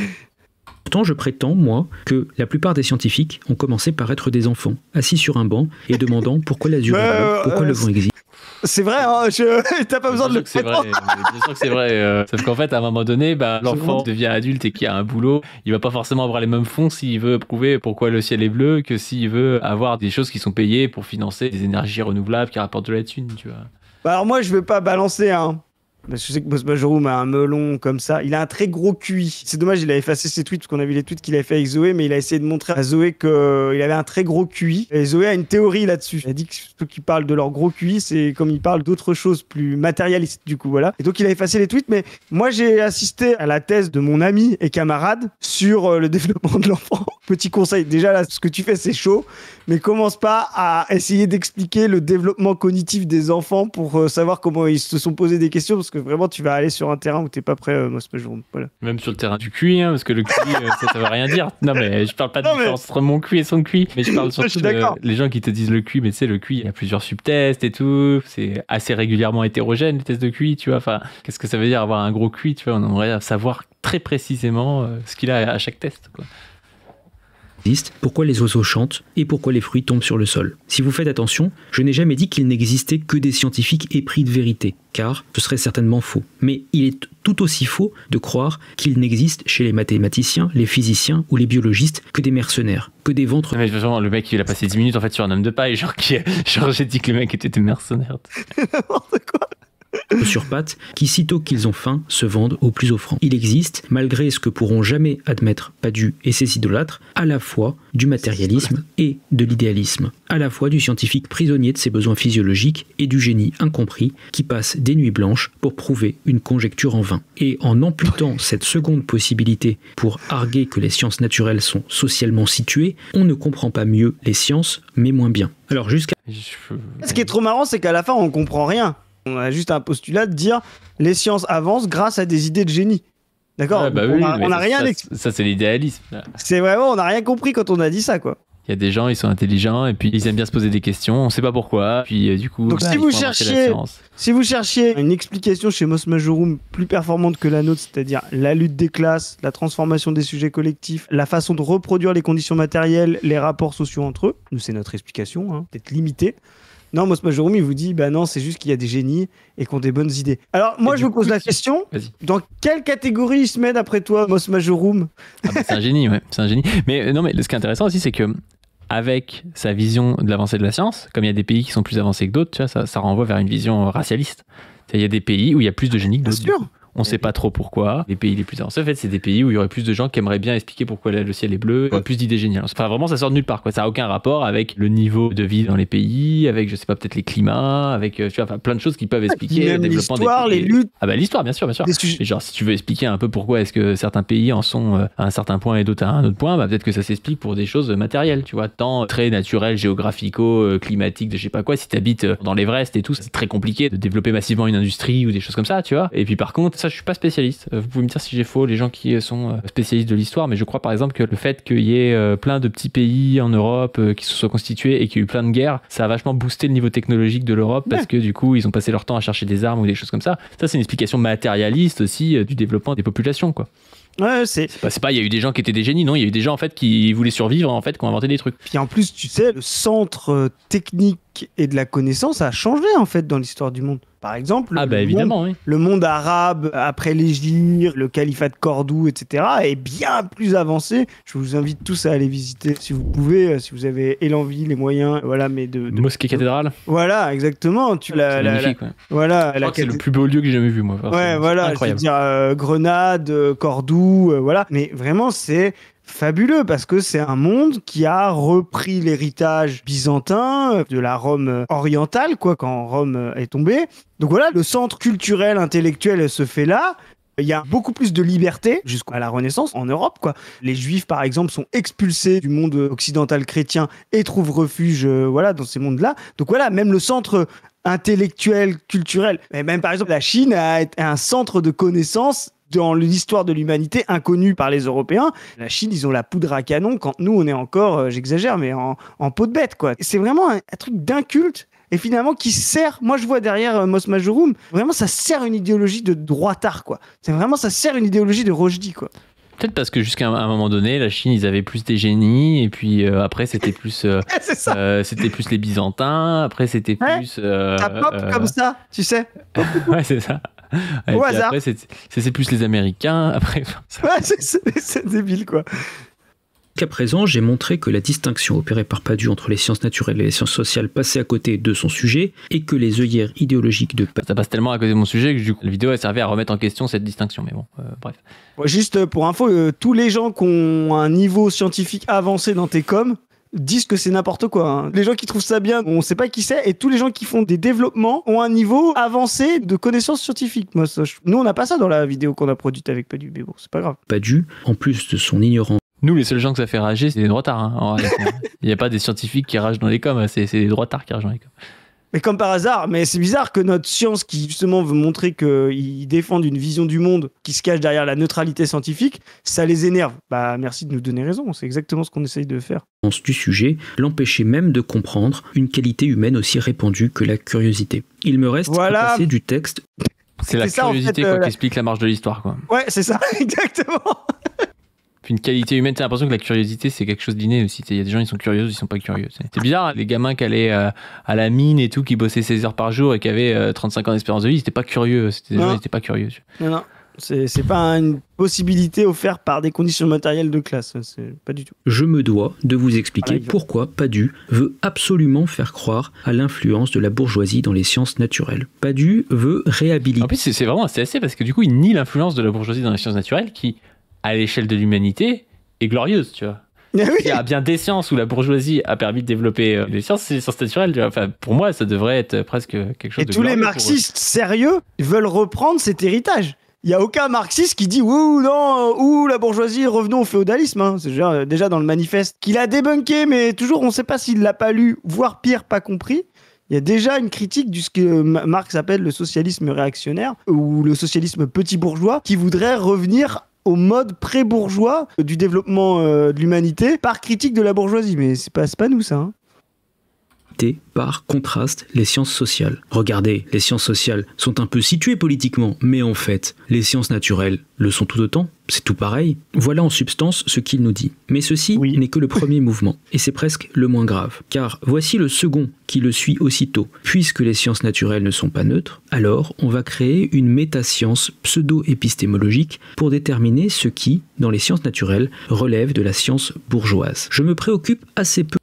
Pourtant, je prétends, moi, que la plupart des scientifiques ont commencé par être des enfants, assis sur un banc et demandant pourquoi l'azur est bleu, pourquoi le vent existe. C'est vrai, hein, t'as pas besoin de le prétendre. Bien sûr que c'est vrai. Sauf qu'en fait, à un moment donné, l'enfant devient adulte et qu'il a un boulot, il va pas forcément avoir les mêmes fonds s'il veut prouver pourquoi le ciel est bleu que s'il veut avoir des choses qui sont payées pour financer des énergies renouvelables qui rapportent de la thune, tu vois. Alors moi, je vais pas balancer, hein. Parce que je sais que Mos Majorum a un melon comme ça. Il a un très gros QI. C'est dommage, il a effacé ses tweets parce qu'on a vu les tweets qu'il avait fait avec Zoé, mais il a essayé de montrer à Zoé qu'il avait un très gros QI. Et Zoé a une théorie là-dessus. Elle a dit que ceux qui parlent de leur gros QI, c'est comme ils parlent d'autres choses plus matérialistes, du coup, voilà. Et donc il a effacé les tweets, mais moi j'ai assisté à la thèse de mon ami et camarade sur le développement de l'enfant. Petit conseil, déjà là, ce que tu fais, c'est chaud, mais commence pas à essayer d'expliquer le développement cognitif des enfants pour savoir comment ils se sont posés des questions, parce que vraiment tu vas aller sur un terrain où t'es pas prêt, Mos Majorum. Voilà. Même sur le terrain du QI, hein, parce que le QI ça veut rien dire. Non mais je parle pas de différence entre mon QI et son QI, mais je parle surtout les gens qui te disent le QI, mais tu sais, le QI, il y a plusieurs subtests et tout, c'est assez régulièrement hétérogène les tests de QI, tu vois. Enfin, qu'est-ce que ça veut dire avoir un gros QI, tu vois? On aimerait savoir très précisément ce qu'il a à chaque test, quoi. Pourquoi les oiseaux chantent et pourquoi les fruits tombent sur le sol. Si vous faites attention, je n'ai jamais dit qu'il n'existait que des scientifiques épris de vérité, car ce serait certainement faux. Mais il est tout aussi faux de croire qu'il n'existe chez les mathématiciens, les physiciens ou les biologistes que des mercenaires, que des ventres... Mais vraiment, le mec, il a passé 10 minutes en fait sur un homme de paille, genre j'ai dit que le mec était des mercenaires. N'importe quoi. sur pattes qui, sitôt qu'ils ont faim, se vendent au plus offrant. Il existe, malgré ce que pourront jamais admettre Badiou et ses idolâtres, à la fois du matérialisme et de l'idéalisme, à la fois du scientifique prisonnier de ses besoins physiologiques et du génie incompris qui passe des nuits blanches pour prouver une conjecture en vain. Et en amputant cette seconde possibilité pour arguer que les sciences naturelles sont socialement situées, on ne comprend pas mieux les sciences, mais moins bien. Alors jusqu'à... Ce qui est trop marrant, c'est qu'à la fin, on comprend rien. On a juste un postulat de dire les sciences avancent grâce à des idées de génie. D'accord. Ouais, bah on oui, a rien. Ça, c'est l'idéalisme. C'est vraiment, on n'a rien compris quand on a dit ça, quoi. Il y a des gens, ils sont intelligents et puis ils aiment bien se poser des questions. On sait pas pourquoi. Puis du coup, donc si vous cherchiez une explication chez Mos Majorum plus performante que la nôtre, c'est-à-dire la lutte des classes, la transformation des sujets collectifs, la façon de reproduire les conditions matérielles, les rapports sociaux entre eux, nous c'est notre explication, hein, peut-être limitée. Non, Mos Majorum, il vous dit, bah non, c'est juste qu'il y a des génies et qu'on a des bonnes idées. Alors, moi, je vous pose la question, dans quelle catégorie il se met, d'après toi, Mos Majorum? C'est un génie, ouais, c'est un génie. Mais non, mais ce qui est intéressant aussi, c'est que avec sa vision de l'avancée de la science, comme il y a des pays qui sont plus avancés que d'autres, tu vois, ça renvoie vers une vision racialiste. Il y a des pays où il y a plus de génies que d'autres. Bien sûr. On ne sait pas trop pourquoi. Les pays les plus avancés, en fait, c'est des pays où il y aurait plus de gens qui aimeraient bien expliquer pourquoi le ciel est bleu, plus d'idées géniales. Enfin, vraiment, ça sort de nulle part, quoi. Ça n'a aucun rapport avec le niveau de vie dans les pays, avec, je sais pas, peut-être les climats, avec tu vois, enfin, plein de choses qui peuvent expliquer même le développement l'histoire, des pays. les luttes. Ah bah l'histoire, bien sûr. Et genre, si tu veux expliquer un peu pourquoi est-ce que certains pays en sont à un certain point et d'autres à un autre point, bah peut-être que ça s'explique pour des choses matérielles, tu vois, tant très naturelles, géographico-climatiques, de je sais pas quoi. Si tu habites dans l'Everest et tout, c'est très compliqué de développer massivement une industrie ou des choses comme ça, tu vois. Et puis par contre, ça, je suis pas spécialiste. Vous pouvez me dire si j'ai faux, les gens qui sont spécialistes de l'histoire, mais je crois par exemple que le fait qu'il y ait plein de petits pays en Europe qui se soient constitués et qu'il y a eu plein de guerres, ça a vachement boosté le niveau technologique de l'Europe parce que du coup, ils ont passé leur temps à chercher des armes ou des choses comme ça. Ça, c'est une explication matérialiste aussi du développement des populations, quoi. Ouais, c'est pas il y a eu des gens qui étaient des génies, non, il y a eu des gens en fait qui voulaient survivre, en fait, qui ont inventé des trucs. Puis en plus, tu sais, le centre technique et de la connaissance a changé en fait dans l'histoire du monde. Par exemple, le monde arabe après l'Hégire, le califat de Cordoue, etc. est bien plus avancé. Je vous invite tous à aller visiter si vous pouvez, si vous avez l'envie, les moyens, voilà, mais de mosquée cathédrale. Voilà, exactement. C'est magnifique. Ouais. Voilà, je crois que c'est le plus beau lieu que j'ai jamais vu, moi. Enfin, ouais, voilà, incroyable. Je veux dire Grenade, Cordoue, voilà. Mais vraiment, c'est fabuleux parce que c'est un monde qui a repris l'héritage byzantin de la Rome orientale, quoi, quand Rome est tombée. Donc voilà, le centre culturel, intellectuel se fait là. Il y a beaucoup plus de liberté jusqu'à la Renaissance en Europe, quoi. Les Juifs, par exemple, sont expulsés du monde occidental chrétien et trouvent refuge, voilà, dans ces mondes-là. Donc voilà, même le centre intellectuel, culturel, et même par exemple la Chine a un centre de connaissances dans l'histoire de l'humanité inconnue par les Européens. La Chine, ils ont la poudre à canon quand nous, on est encore, j'exagère, mais en peau de bête, quoi. C'est vraiment un truc d'inculte et finalement qui sert, moi je vois derrière Mos Majorum, vraiment ça sert une idéologie de droitard, quoi. C'est vraiment, ça sert une idéologie de Rushdie, quoi. Peut-être parce que jusqu'à un moment donné, la Chine, ils avaient plus des génies, et puis après, c'était plus, c'était plus les Byzantins, après, c'était plus... ça pop comme ça, tu sais. Ouais, c'est ça. Et au puis hasard. après, c'est plus les Américains, après... Ouais, c'est débile, quoi. Qu'à présent, j'ai montré que la distinction opérée par Badiou entre les sciences naturelles et les sciences sociales passait à côté de son sujet et que les œillères idéologiques de Ça passe tellement à côté de mon sujet que du coup, la vidéo a servi à remettre en question cette distinction, mais bon, bref. Juste pour info, tous les gens qui ont un niveau scientifique avancé dans tes coms disent que c'est n'importe quoi. Hein. Les gens qui trouvent ça bien, on sait pas qui c'est, et tous les gens qui font des développements ont un niveau avancé de connaissances scientifiques. Moi, nous, on n'a pas ça dans la vidéo qu'on a produite avec Badiou, mais bon, c'est pas grave. Badiou, en plus de son ignorance. Nous, les seuls gens que ça fait rager, c'est les droitards. Hein, il n'y a pas des scientifiques qui ragent dans les coms, c'est les droitards qui ragent dans les coms. Mais comme par hasard, mais c'est bizarre que notre science qui justement veut montrer qu'ils défendent une vision du monde qui se cache derrière la neutralité scientifique, ça les énerve. Bah merci de nous donner raison, c'est exactement ce qu'on essaye de faire. Du sujet, l'empêchait même de comprendre une qualité humaine aussi répandue que la curiosité. Il me reste à passer du texte. C'est la curiosité qui explique la marche de l'histoire, quoi. Ouais, c'est ça, exactement. Puis une qualité humaine, t'as l'impression que la curiosité, c'est quelque chose d'inné aussi. Il y a des gens, ils sont curieux, ils sont pas curieux. C'est bizarre, les gamins qui allaient à la mine et tout, qui bossaient 16 heures par jour et qui avaient 35 ans d'espérance de vie, ils étaient pas curieux. C'était des gens, ils étaient pas curieux. Non. C'est pas une possibilité offerte par des conditions matérielles de classe. C'est pas du tout. Je me dois de vous expliquer pourquoi Padu veut absolument faire croire à l'influence de la bourgeoisie dans les sciences naturelles. Padu veut réhabiliter... En plus, c'est vraiment assez parce que du coup, il nie l'influence de la bourgeoisie dans les sciences naturelles qui, à l'échelle de l'humanité, est glorieuse, tu vois. Oui. Il y a bien des sciences où la bourgeoisie a permis de développer les sciences, c'est les sciences naturelles. Tu vois. Enfin, pour moi, ça devrait être presque quelque chose de tous les glorieux marxistes sérieux veulent reprendre cet héritage. Il n'y a aucun marxiste qui dit ouh non, ouh la bourgeoisie, revenons au féodalisme. Hein. C'est déjà dans le manifeste qu'il a débunké, mais toujours on ne sait pas s'il l'a pas lu, voire pire, pas compris. Il y a déjà une critique de ce que Marx appelle le socialisme réactionnaire ou le socialisme petit bourgeois qui voudrait revenir au mode pré-bourgeois du développement de l'humanité par critique de la bourgeoisie. Mais c'est pas nous ça. Hein. Par contraste les sciences sociales. Regardez, les sciences sociales sont un peu situées politiquement, mais en fait, les sciences naturelles le sont tout autant, c'est tout pareil. Voilà en substance ce qu'il nous dit. Mais ceci n'est que le premier mouvement, et c'est presque le moins grave, car voici le second qui le suit aussitôt. Puisque les sciences naturelles ne sont pas neutres, alors on va créer une métascience pseudo-épistémologique pour déterminer ce qui, dans les sciences naturelles, relève de la science bourgeoise. Je me préoccupe assez peu.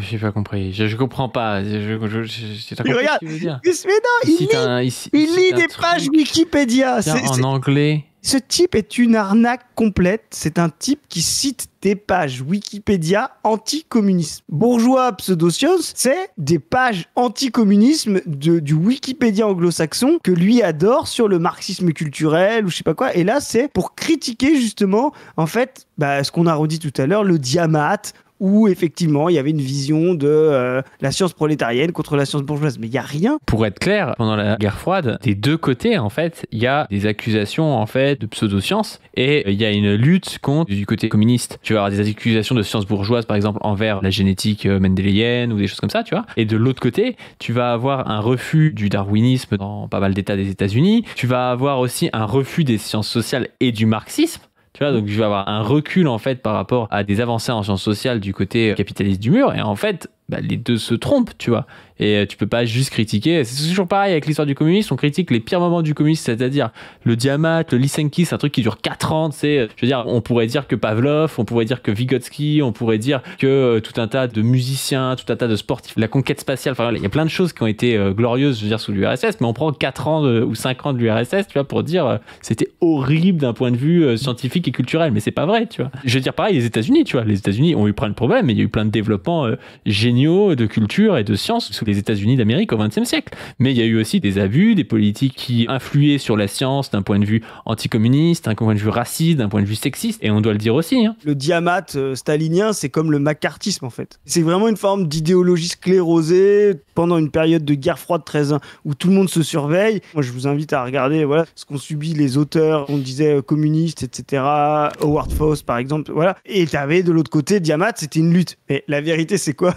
J'ai pas compris. Je comprends pas. T'as compris regarde, ce qu'il veut dire. Mais non, il lit des pages Wikipédia. En anglais. Ce type est une arnaque complète. C'est un type qui cite des pages Wikipédia anticommunisme. Bourgeois pseudosciences, c'est des pages anticommunisme du Wikipédia anglo-saxon que lui adore sur le marxisme culturel ou je sais pas quoi. Et là, c'est pour critiquer justement, en fait, ce qu'on a redit tout à l'heure, le diamate, où effectivement il y avait une vision de la science prolétarienne contre la science bourgeoise. Mais il n'y a rien. Pour être clair, pendant la guerre froide, des deux côtés, en fait, il y a des accusations en fait, de pseudo-sciences et il y a une lutte contre du côté communiste. Tu vas avoir des accusations de science bourgeoise, par exemple, envers la génétique mendélienne ou des choses comme ça, tu vois. Et de l'autre côté, tu vas avoir un refus du darwinisme dans pas mal d'États des États-Unis. Tu vas avoir aussi un refus des sciences sociales et du marxisme. Tu vois, donc je vais avoir un recul en fait par rapport à des avancées en sciences sociales du côté capitaliste du mur et en fait les deux se trompent, tu vois. Et tu peux pas juste critiquer. C'est toujours pareil avec l'histoire du communisme. On critique les pires moments du communisme, c'est-à-dire le diamate, le Lysenki, c'est un truc qui dure 4 ans. Je veux dire, on pourrait dire que Pavlov, on pourrait dire que Vygotsky, on pourrait dire que tout un tas de musiciens, tout un tas de sportifs, la conquête spatiale. Enfin, il y a plein de choses qui ont été glorieuses, je veux dire, sous l'URSS. Mais on prend 4 ans ou 5 ans de l'URSS, tu vois, pour dire c'était horrible d'un point de vue scientifique et culturel. Mais c'est pas vrai, tu vois. Je veux dire, pareil, les États-Unis, tu vois. Les États-Unis ont eu plein de problèmes, mais il y a eu plein de développements géniaux de culture et de sciences sous les États-Unis d'Amérique au XXe siècle. Mais il y a eu aussi des abus, des politiques qui influaient sur la science d'un point de vue anticommuniste, d'un point de vue raciste, d'un point de vue sexiste, et on doit le dire aussi. Hein. Le diamate stalinien, c'est comme le macartisme en fait. C'est vraiment une forme d'idéologie sclérosée pendant une période de guerre froide très où tout le monde se surveille. Moi, je vous invite à regarder ce qu'ont subi les auteurs, on disait communistes, etc. Howard Foss, par exemple, voilà. Et t'avais de l'autre côté, diamate, c'était une lutte. Mais la vérité, c'est quoi ?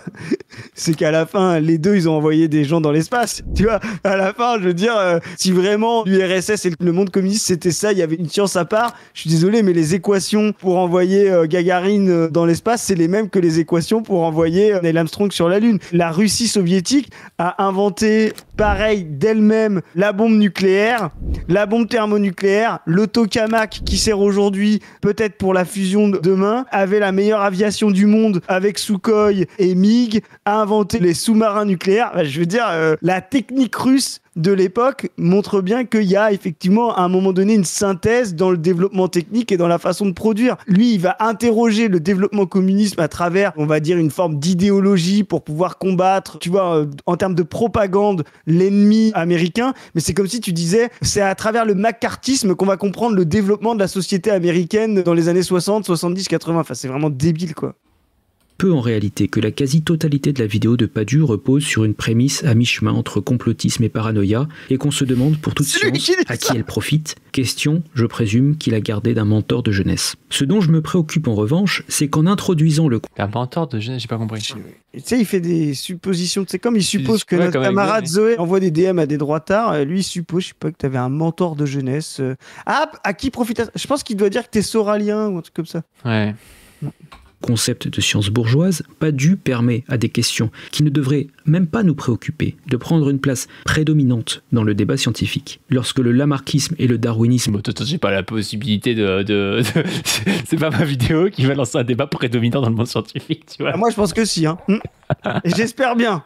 C'est qu'à la fin, les deux, ils ont envoyé des gens dans l'espace. Tu vois, à la fin, je veux dire, si vraiment l'URSS et le monde communiste, c'était ça, il y avait une science à part, je suis désolé, mais les équations pour envoyer Gagarine dans l'espace, c'est les mêmes que les équations pour envoyer Neil Armstrong sur la Lune. La Russie soviétique a inventé, pareil, d'elle-même, la bombe nucléaire, la bombe thermonucléaire, le tokamak qui sert aujourd'hui peut-être pour la fusion de demain, avait la meilleure aviation du monde avec Sukhoi et MiG, a inventé les sous-marins nucléaires. Je veux dire, la technique russe de l'époque montre bien qu'il y a effectivement à un moment donné une synthèse dans le développement technique et dans la façon de produire. Lui, il va interroger le développement communisme à travers, on va dire, une forme d'idéologie pour pouvoir combattre, tu vois, en termes de propagande, l'ennemi américain. Mais c'est comme si tu disais, c'est à travers le macartisme qu'on va comprendre le développement de la société américaine dans les années 60, 70, 80. Enfin, c'est vraiment débile, quoi. Peu en réalité que la quasi-totalité de la vidéo de Padu repose sur une prémisse à mi-chemin entre complotisme et paranoïa et qu'on se demande pour toute science à qui elle profite. Question, je présume, qu'il a gardé d'un mentor de jeunesse. Ce dont je me préoccupe en revanche, c'est qu'en introduisant le... Un mentor de jeunesse, j'ai pas compris. Tu sais, il fait des suppositions. C'est comme il suppose que notre camarade Zoé envoie des DM à des droitards. Lui, il suppose, je sais pas, que t'avais un mentor de jeunesse. À qui profite... Je pense qu'il doit dire que t'es soralien ou un truc comme ça. Ouais. concept de science bourgeoise, Badiou permet à des questions qui ne devraient même pas nous préoccuper de prendre une place prédominante dans le débat scientifique. Lorsque le lamarckisme et le darwinisme... J'ai pas la possibilité c'est pas ma vidéo qui va lancer un débat prédominant dans le monde scientifique, tu vois. Moi, je pense que si. Hein. Et j'espère bien.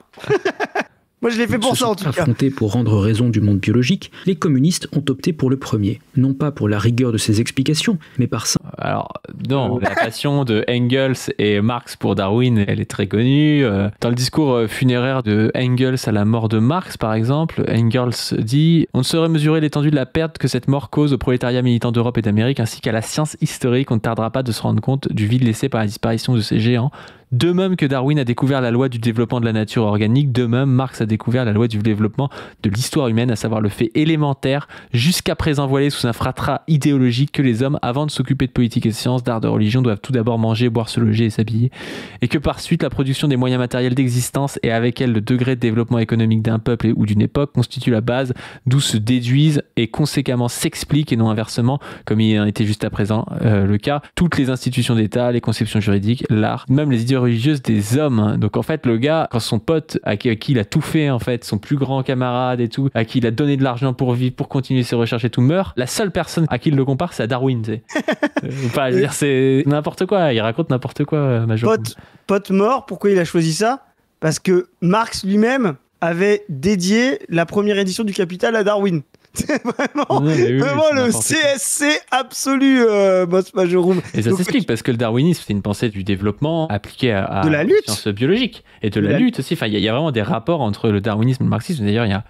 Moi, je l'ai fait pour ça, en tout cas. Affrontés pour rendre raison du monde biologique, les communistes ont opté pour le premier. Non pas pour la rigueur de ses explications, mais par ça. Alors, non, la passion de Engels et Marx pour Darwin, elle est très connue. Dans le discours funéraire de Engels à la mort de Marx, par exemple, Engels dit « On ne saurait mesurer l'étendue de la perte que cette mort cause au prolétariat militant d'Europe et d'Amérique, ainsi qu'à la science historique. On ne tardera pas de se rendre compte du vide laissé par la disparition de ces géants. » De même que Darwin a découvert la loi du développement de la nature organique, de même Marx a découvert la loi du développement de l'histoire humaine, à savoir le fait élémentaire, jusqu'à présent voilé sous un fratras idéologique, que les hommes, avant de s'occuper de politique et de sciences, d'art, de religion, doivent tout d'abord manger, boire, se loger et s'habiller, et que par suite la production des moyens matériels d'existence et avec elle le degré de développement économique d'un peuple ou d'une époque constitue la base d'où se déduisent et conséquemment s'expliquent, et non inversement, comme il a été juste à présent le cas, toutes les institutions d'État, les conceptions juridiques, l'art, même les idées religieuse des hommes. Donc en fait, le gars, quand son pote à qui il a tout fait, en fait, son plus grand camarade et tout, à qui il a donné de l'argent pour vivre, pour continuer ses recherches et tout, meurt, la seule personne à qui il le compare, c'est à Darwin, tu sais. Enfin, je veux dire, c'est n'importe quoi, il raconte n'importe quoi, Major. Pote mort, pourquoi il a choisi ça? Parce que Marx lui-même avait dédié la première édition du Capital à Darwin. C'est vraiment, le CSC absolu, Boss Majorum. Et ça s'explique parce que le darwinisme, c'est une pensée du développement appliquée à de la lutte, sciences biologiques et de la lutte aussi. Enfin, il y a vraiment des rapports entre le darwinisme et le marxisme. D'ailleurs, il y a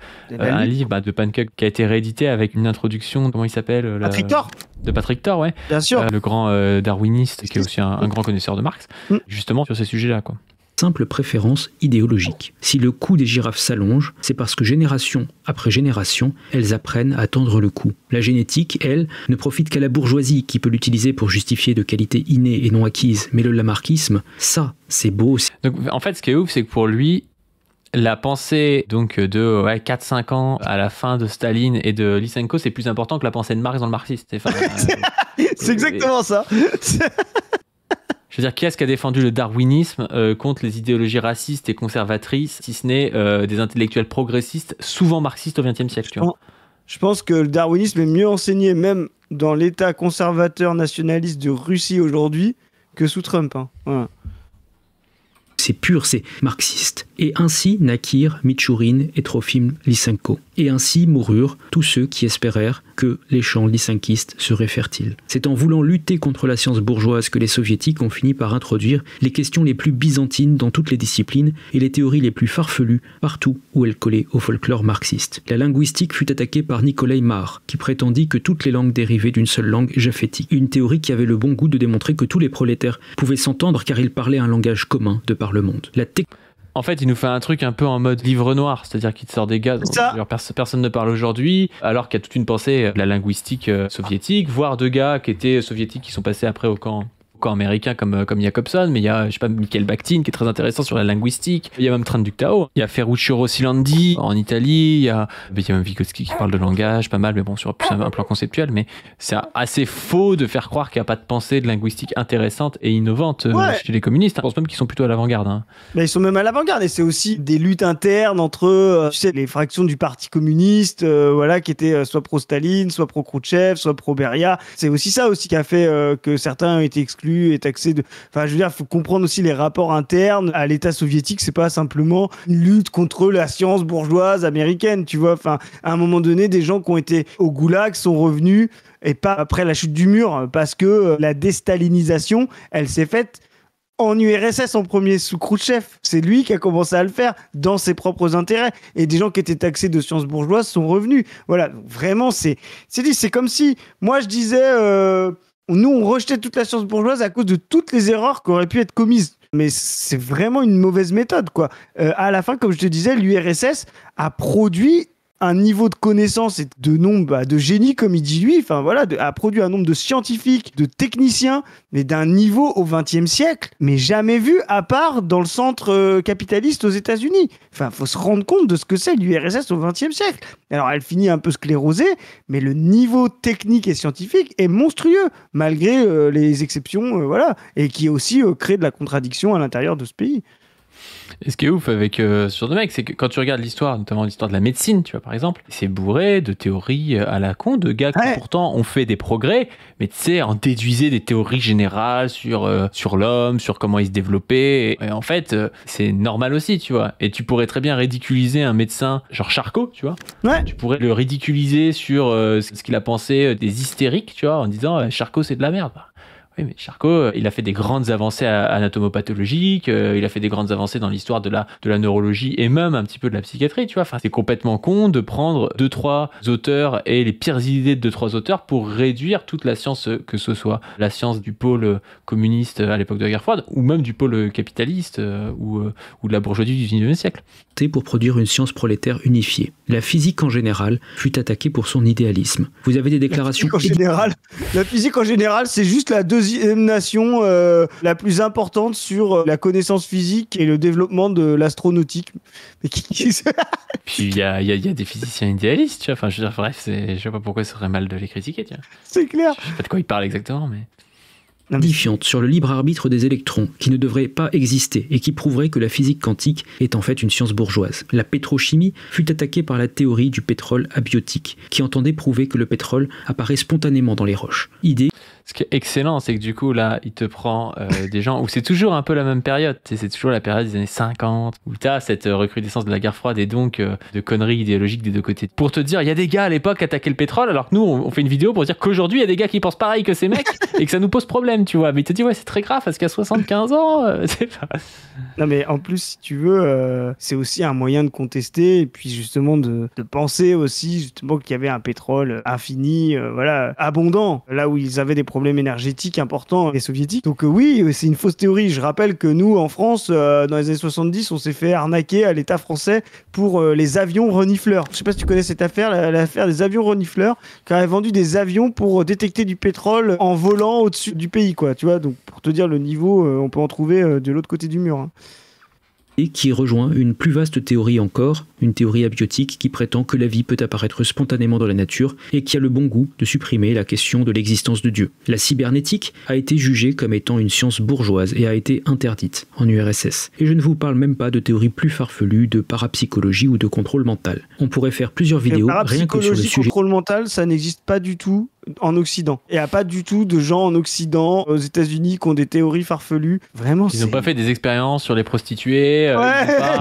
un livre de Pancook qui a été réédité avec une introduction, comment il s'appelle, Patrick Thor. De Patrick Thor, ouais. Bien sûr. Le grand darwiniste qui est aussi un grand connaisseur de Marx, justement sur ces sujets-là, quoi. Simple préférence idéologique. Si le cou des girafes s'allonge, c'est parce que génération après génération, elles apprennent à tendre le cou. La génétique, elle, ne profite qu'à la bourgeoisie qui peut l'utiliser pour justifier de qualités innées et non acquises. Mais le lamarckisme, ça, c'est beau. Donc, en fait, ce qui est ouf, c'est que pour lui, la pensée donc de 4-5 ans à la fin de Staline et de Lysenko, c'est plus important que la pensée de Marx dans le marxisme. C'est exactement ça. Je veux dire, qui est-ce qui a défendu le darwinisme contre les idéologies racistes et conservatrices, si ce n'est des intellectuels progressistes, souvent marxistes au XXe siècle, tu vois. Je pense que le darwinisme est mieux enseigné même dans l'état conservateur nationaliste de Russie aujourd'hui que sous Trump. Hein. Voilà. C'est pur, c'est marxiste. Et ainsi naquirent Mitchourine et Trofim Lysenko. Et ainsi moururent tous ceux qui espérèrent que les champs lysenkistes seraient fertiles. C'est en voulant lutter contre la science bourgeoise que les soviétiques ont fini par introduire les questions les plus byzantines dans toutes les disciplines et les théories les plus farfelues partout où elles collaient au folklore marxiste. La linguistique fut attaquée par Nikolai Marr, qui prétendit que toutes les langues dérivaient d'une seule langue japhétique. Une théorie qui avait le bon goût de démontrer que tous les prolétaires pouvaient s'entendre car ils parlaient un langage commun de par le monde. En fait, il nous fait un truc un peu en mode livre noir, c'est-à-dire qu'il te sort des gars dont personne ne parle aujourd'hui, alors qu'il y a toute une pensée de la linguistique soviétique, voire de gars qui étaient soviétiques qui sont passés après au camp américain comme Jacobson, mais il y a, je sais pas, Michael Bakhtin qui est très intéressant sur la linguistique, il y a même Trent Ductao, il y a Ferruccio Rossilandi en Italie, il y a même Vygotsky qui parle de langage, pas mal, mais bon, sur plus un plan conceptuel, mais c'est assez faux de faire croire qu'il n'y a pas de pensée de linguistique intéressante et innovante chez les communistes. Je pense même qu'ils sont plutôt à l'avant-garde. Hein. Mais ils sont même à l'avant-garde, et c'est aussi des luttes internes entre tu sais, les fractions du Parti communiste, voilà, qui étaient soit pro-Staline, soit pro-Khrouchtchev, soit pro-Beria. C'est aussi ça aussi qui a fait que certains ont été exclus et taxé de... Enfin, je veux dire, il faut comprendre aussi les rapports internes à l'État soviétique. C'est pas simplement une lutte contre la science bourgeoise américaine, tu vois. Enfin, à un moment donné, des gens qui ont été au goulag sont revenus, et pas après la chute du mur, parce que la déstalinisation, elle s'est faite en URSS en premier, sous Khrouchtchev. C'est lui qui a commencé à le faire dans ses propres intérêts. Et des gens qui étaient taxés de sciences bourgeoises sont revenus. Voilà, vraiment, c'est comme si, moi je disais... Nous, on rejetait toute la science bourgeoise à cause de toutes les erreurs qui auraient pu être commises. Mais c'est vraiment une mauvaise méthode, quoi. À la fin, comme je te disais, l'URSS a produit un niveau de connaissance et de nombre de génie, comme il dit lui, enfin voilà, a produit un nombre de scientifiques, de techniciens, mais d'un niveau au XXe siècle, mais jamais vu à part dans le centre capitaliste aux États-Unis. Enfin, faut se rendre compte de ce que c'est l'URSS au XXe siècle. Alors, elle finit un peu sclérosée, mais le niveau technique et scientifique est monstrueux, malgré les exceptions, voilà, et qui aussi crée de la contradiction à l'intérieur de ce pays. Et ce qui est ouf avec ce genre de mec, c'est que quand tu regardes l'histoire, notamment l'histoire de la médecine, tu vois, par exemple, c'est bourré de théories à la con, de gars qui pourtant ont fait des progrès, mais tu sais, en déduisaient des théories générales sur l'homme, sur comment il se développait. Et en fait, c'est normal aussi, tu vois. Et tu pourrais très bien ridiculiser un médecin, genre Charcot, tu vois. Ouais. Tu pourrais le ridiculiser sur ce qu'il a pensé des hystériques, tu vois, en disant Charcot, c'est de la merde. Oui, mais Charcot, il a fait des grandes avancées anatomopathologiques, il a fait des grandes avancées dans l'histoire de la neurologie et même un petit peu de la psychiatrie, tu vois. Enfin, c'est complètement con de prendre 2-3 auteurs et les pires idées de 2-3 auteurs pour réduire toute la science, que ce soit la science du pôle communiste à l'époque de la guerre froide, ou même du pôle capitaliste ou de la bourgeoisie du XIXe siècle. Pour produire une science prolétaire unifiée. La physique en général fut attaquée pour son idéalisme. Vous avez des déclarations... La physique en général, c'est juste la deuxième nation la plus importante sur la connaissance physique et le développement de l'astronautique. Mais Puis il y a des physiciens idéalistes, tu vois. Enfin, je veux dire, bref, je sais pas pourquoi ce serait mal de les critiquer, tu vois. C'est clair. Je sais pas de quoi ils parlent exactement, mais... Défiante sur le libre arbitre des électrons, qui ne devrait pas exister et qui prouverait que la physique quantique est en fait une science bourgeoise. La pétrochimie fut attaquée par la théorie du pétrole abiotique, qui entendait prouver que le pétrole apparaît spontanément dans les roches. Idée. Ce qui est excellent, c'est que du coup, là, il te prend des gens où c'est toujours un peu la même période. C'est toujours la période des années 50, où tu as cette recrudescence de la guerre froide et donc de conneries idéologiques des deux côtés. Pour te dire, il y a des gars à l'époque qui attaquaient le pétrole, alors que nous, on fait une vidéo pour dire qu'aujourd'hui, il y a des gars qui pensent pareil que ces mecs et que ça nous pose problème, tu vois. Mais il te dit, ouais, c'est très grave parce qu'à 75 ans, c'est pas... Non, mais en plus, si tu veux, c'est aussi un moyen de contester et puis justement de penser aussi justement qu'il y avait un pétrole infini, voilà, abondant, là où ils avaient des problèmes énergétiques importants, les soviétiques. Donc oui, c'est une fausse théorie. Je rappelle que nous, en France, dans les années 70, on s'est fait arnaquer à l'État français pour les avions renifleurs. Je sais pas si tu connais cette affaire, l'affaire des avions renifleurs, qui avaient vendu des avions pour détecter du pétrole en volant au-dessus du pays, quoi. Tu vois, donc pour te dire le niveau, on peut en trouver de l'autre côté du mur. Hein. Et qui rejoint une plus vaste théorie encore, une théorie abiotique qui prétend que la vie peut apparaître spontanément dans la nature et qui a le bon goût de supprimer la question de l'existence de Dieu. La cybernétique a été jugée comme étant une science bourgeoise et a été interdite en URSS. Et je ne vous parle même pas de théories plus farfelues de parapsychologie ou de contrôle mental. On pourrait faire plusieurs vidéos rien que sur le sujet. Contrôle mental, ça n'existe pas du tout en Occident. Il n'y a pas du tout de gens en Occident, aux États-Unis, qui ont des théories farfelues. Vraiment, ils n'ont pas fait des expériences sur les prostituées,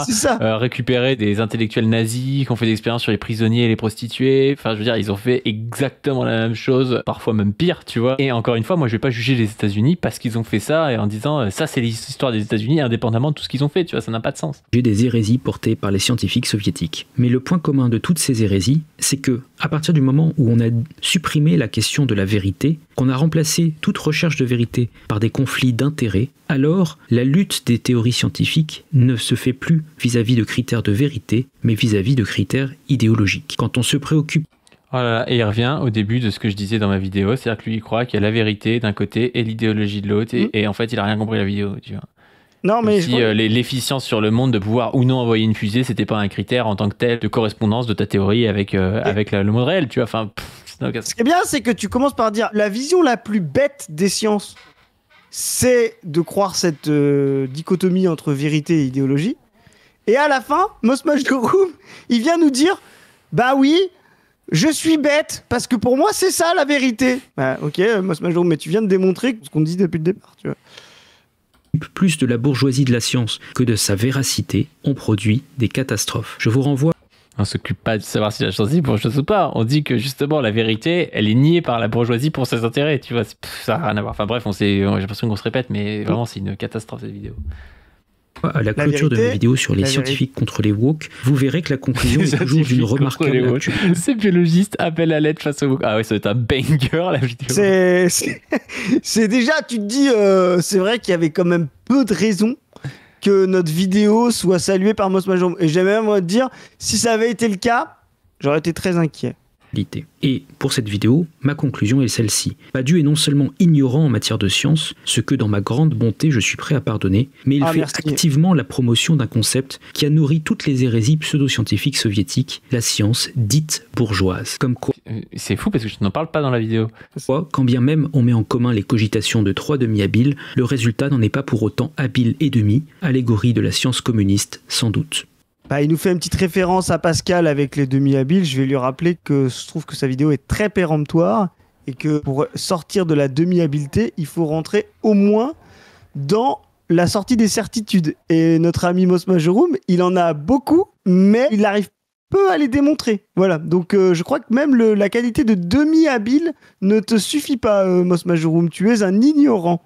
c'est ça. Récupéré des intellectuels nazis qui ont fait des expériences sur les prisonniers et les prostituées. Enfin, je veux dire, ils ont fait exactement la même chose, parfois même pire, tu vois. Et encore une fois, moi, je vais pas juger les États-Unis parce qu'ils ont fait ça et en disant ça, c'est l'histoire des États-Unis, indépendamment de tout ce qu'ils ont fait, tu vois, ça n'a pas de sens. J'ai des hérésies portées par les scientifiques soviétiques. Mais le point commun de toutes ces hérésies, c'est que, à partir du moment où on a supprimé la question de la vérité, qu'on a remplacé toute recherche de vérité par des conflits d'intérêts, alors la lutte des théories scientifiques ne se fait plus vis-à-vis de critères de vérité, mais vis-à-vis de critères idéologiques. Quand on se préoccupe... Oh là là, et il revient au début de ce que je disais dans ma vidéo, c'est-à-dire que lui, il croit qu'il y a la vérité d'un côté et l'idéologie de l'autre, et en fait, il a rien compris à la vidéo, tu vois. Non, mais si l'efficience sur le monde de pouvoir ou non envoyer une fusée, c'était pas un critère en tant que tel de correspondance de ta théorie avec le monde réel, tu vois. Enfin, ce qui est bien, c'est que tu commences par dire la vision la plus bête des sciences, c'est de croire cette dichotomie entre vérité et idéologie. Et à la fin, Mosmajdorum, il vient nous dire bah oui, je suis bête parce que pour moi c'est ça la vérité. Bah, ok, Mosmajdorum, mais tu viens de démontrer ce qu'on dit depuis le départ, tu vois. Plus de la bourgeoisie de la science que de sa véracité, on produit des catastrophes. Je vous renvoie... On s'occupe pas de savoir si la chose est bourgeoise ou pas. On dit que justement la vérité, elle est niée par la bourgeoisie pour ses intérêts. Tu vois, ça n'a rien à voir. Enfin bref, j'ai l'impression qu'on se répète, mais vraiment c'est une catastrophe cette vidéo. À la clôture de ma vidéo sur les scientifiques contre les woke, vous verrez que la conclusion est toujours d'une remarquable... Ces biologistes appellent à l'aide face aux woke. Ah ouais, ça va être un banger la vidéo. C'est déjà, tu te dis, c'est vrai qu'il y avait quand même peu de raisons que notre vidéo soit saluée par Mosmajdorum. Et j'aime même te dire, si ça avait été le cas, J'aurais été très inquiet. Et pour cette vidéo, ma conclusion est celle-ci. Badiou est non seulement ignorant en matière de science, ce que dans ma grande bonté je suis prêt à pardonner, mais il fait activement la promotion d'un concept qui a nourri toutes les hérésies pseudo-scientifiques soviétiques, la science dite bourgeoise. Comme quoi, c'est fou parce que je n'en parle pas dans la vidéo. Quand bien même on met en commun les cogitations de 3 demi-habiles, le résultat n'en est pas pour autant habile et demi, allégorie de la science communiste sans doute. Bah, il nous fait une petite référence à Pascal avec les demi-habiles. Je vais lui rappeler que je trouve que sa vidéo est très péremptoire et que pour sortir de la demi-habileté, il faut rentrer au moins dans la sortie des certitudes. Et notre ami Mos Majorum, il en a beaucoup, mais il arrive peu à les démontrer. Voilà, donc je crois que même la qualité de demi-habile ne te suffit pas, Mos Majorum. Tu es un ignorant.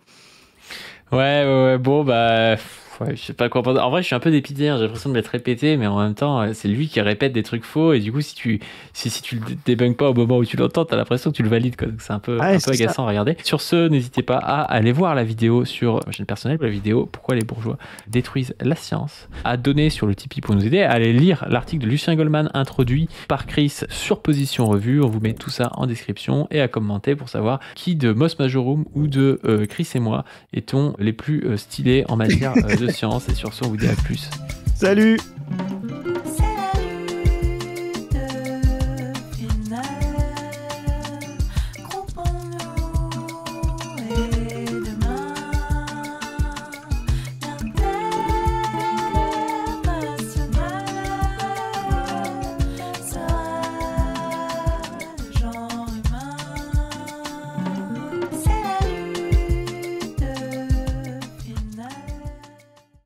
Ouais, bon, bah... Ouais, je sais pas quoi penser. En vrai, je suis un peu dépité, hein. J'ai l'impression de m'être répété, mais en même temps, c'est lui qui répète des trucs faux, et du coup, si tu le débunks pas au moment où tu l'entends, t'as l'impression que tu le valides, quoi. Donc c'est un peu agaçant à regarder. Sur ce, n'hésitez pas à aller voir la vidéo sur ma chaîne personnelle, la vidéo Pourquoi les bourgeois détruisent la science, à donner sur le Tipeee pour nous aider, à aller lire l'article de Lucien Goldman introduit par Chris sur Position Revue. On vous met tout ça en description, et à commenter pour savoir qui de Mos Majorum ou de Chris et moi étions les plus stylés en matière de science. Et sur ce, on vous dit à plus. Salut!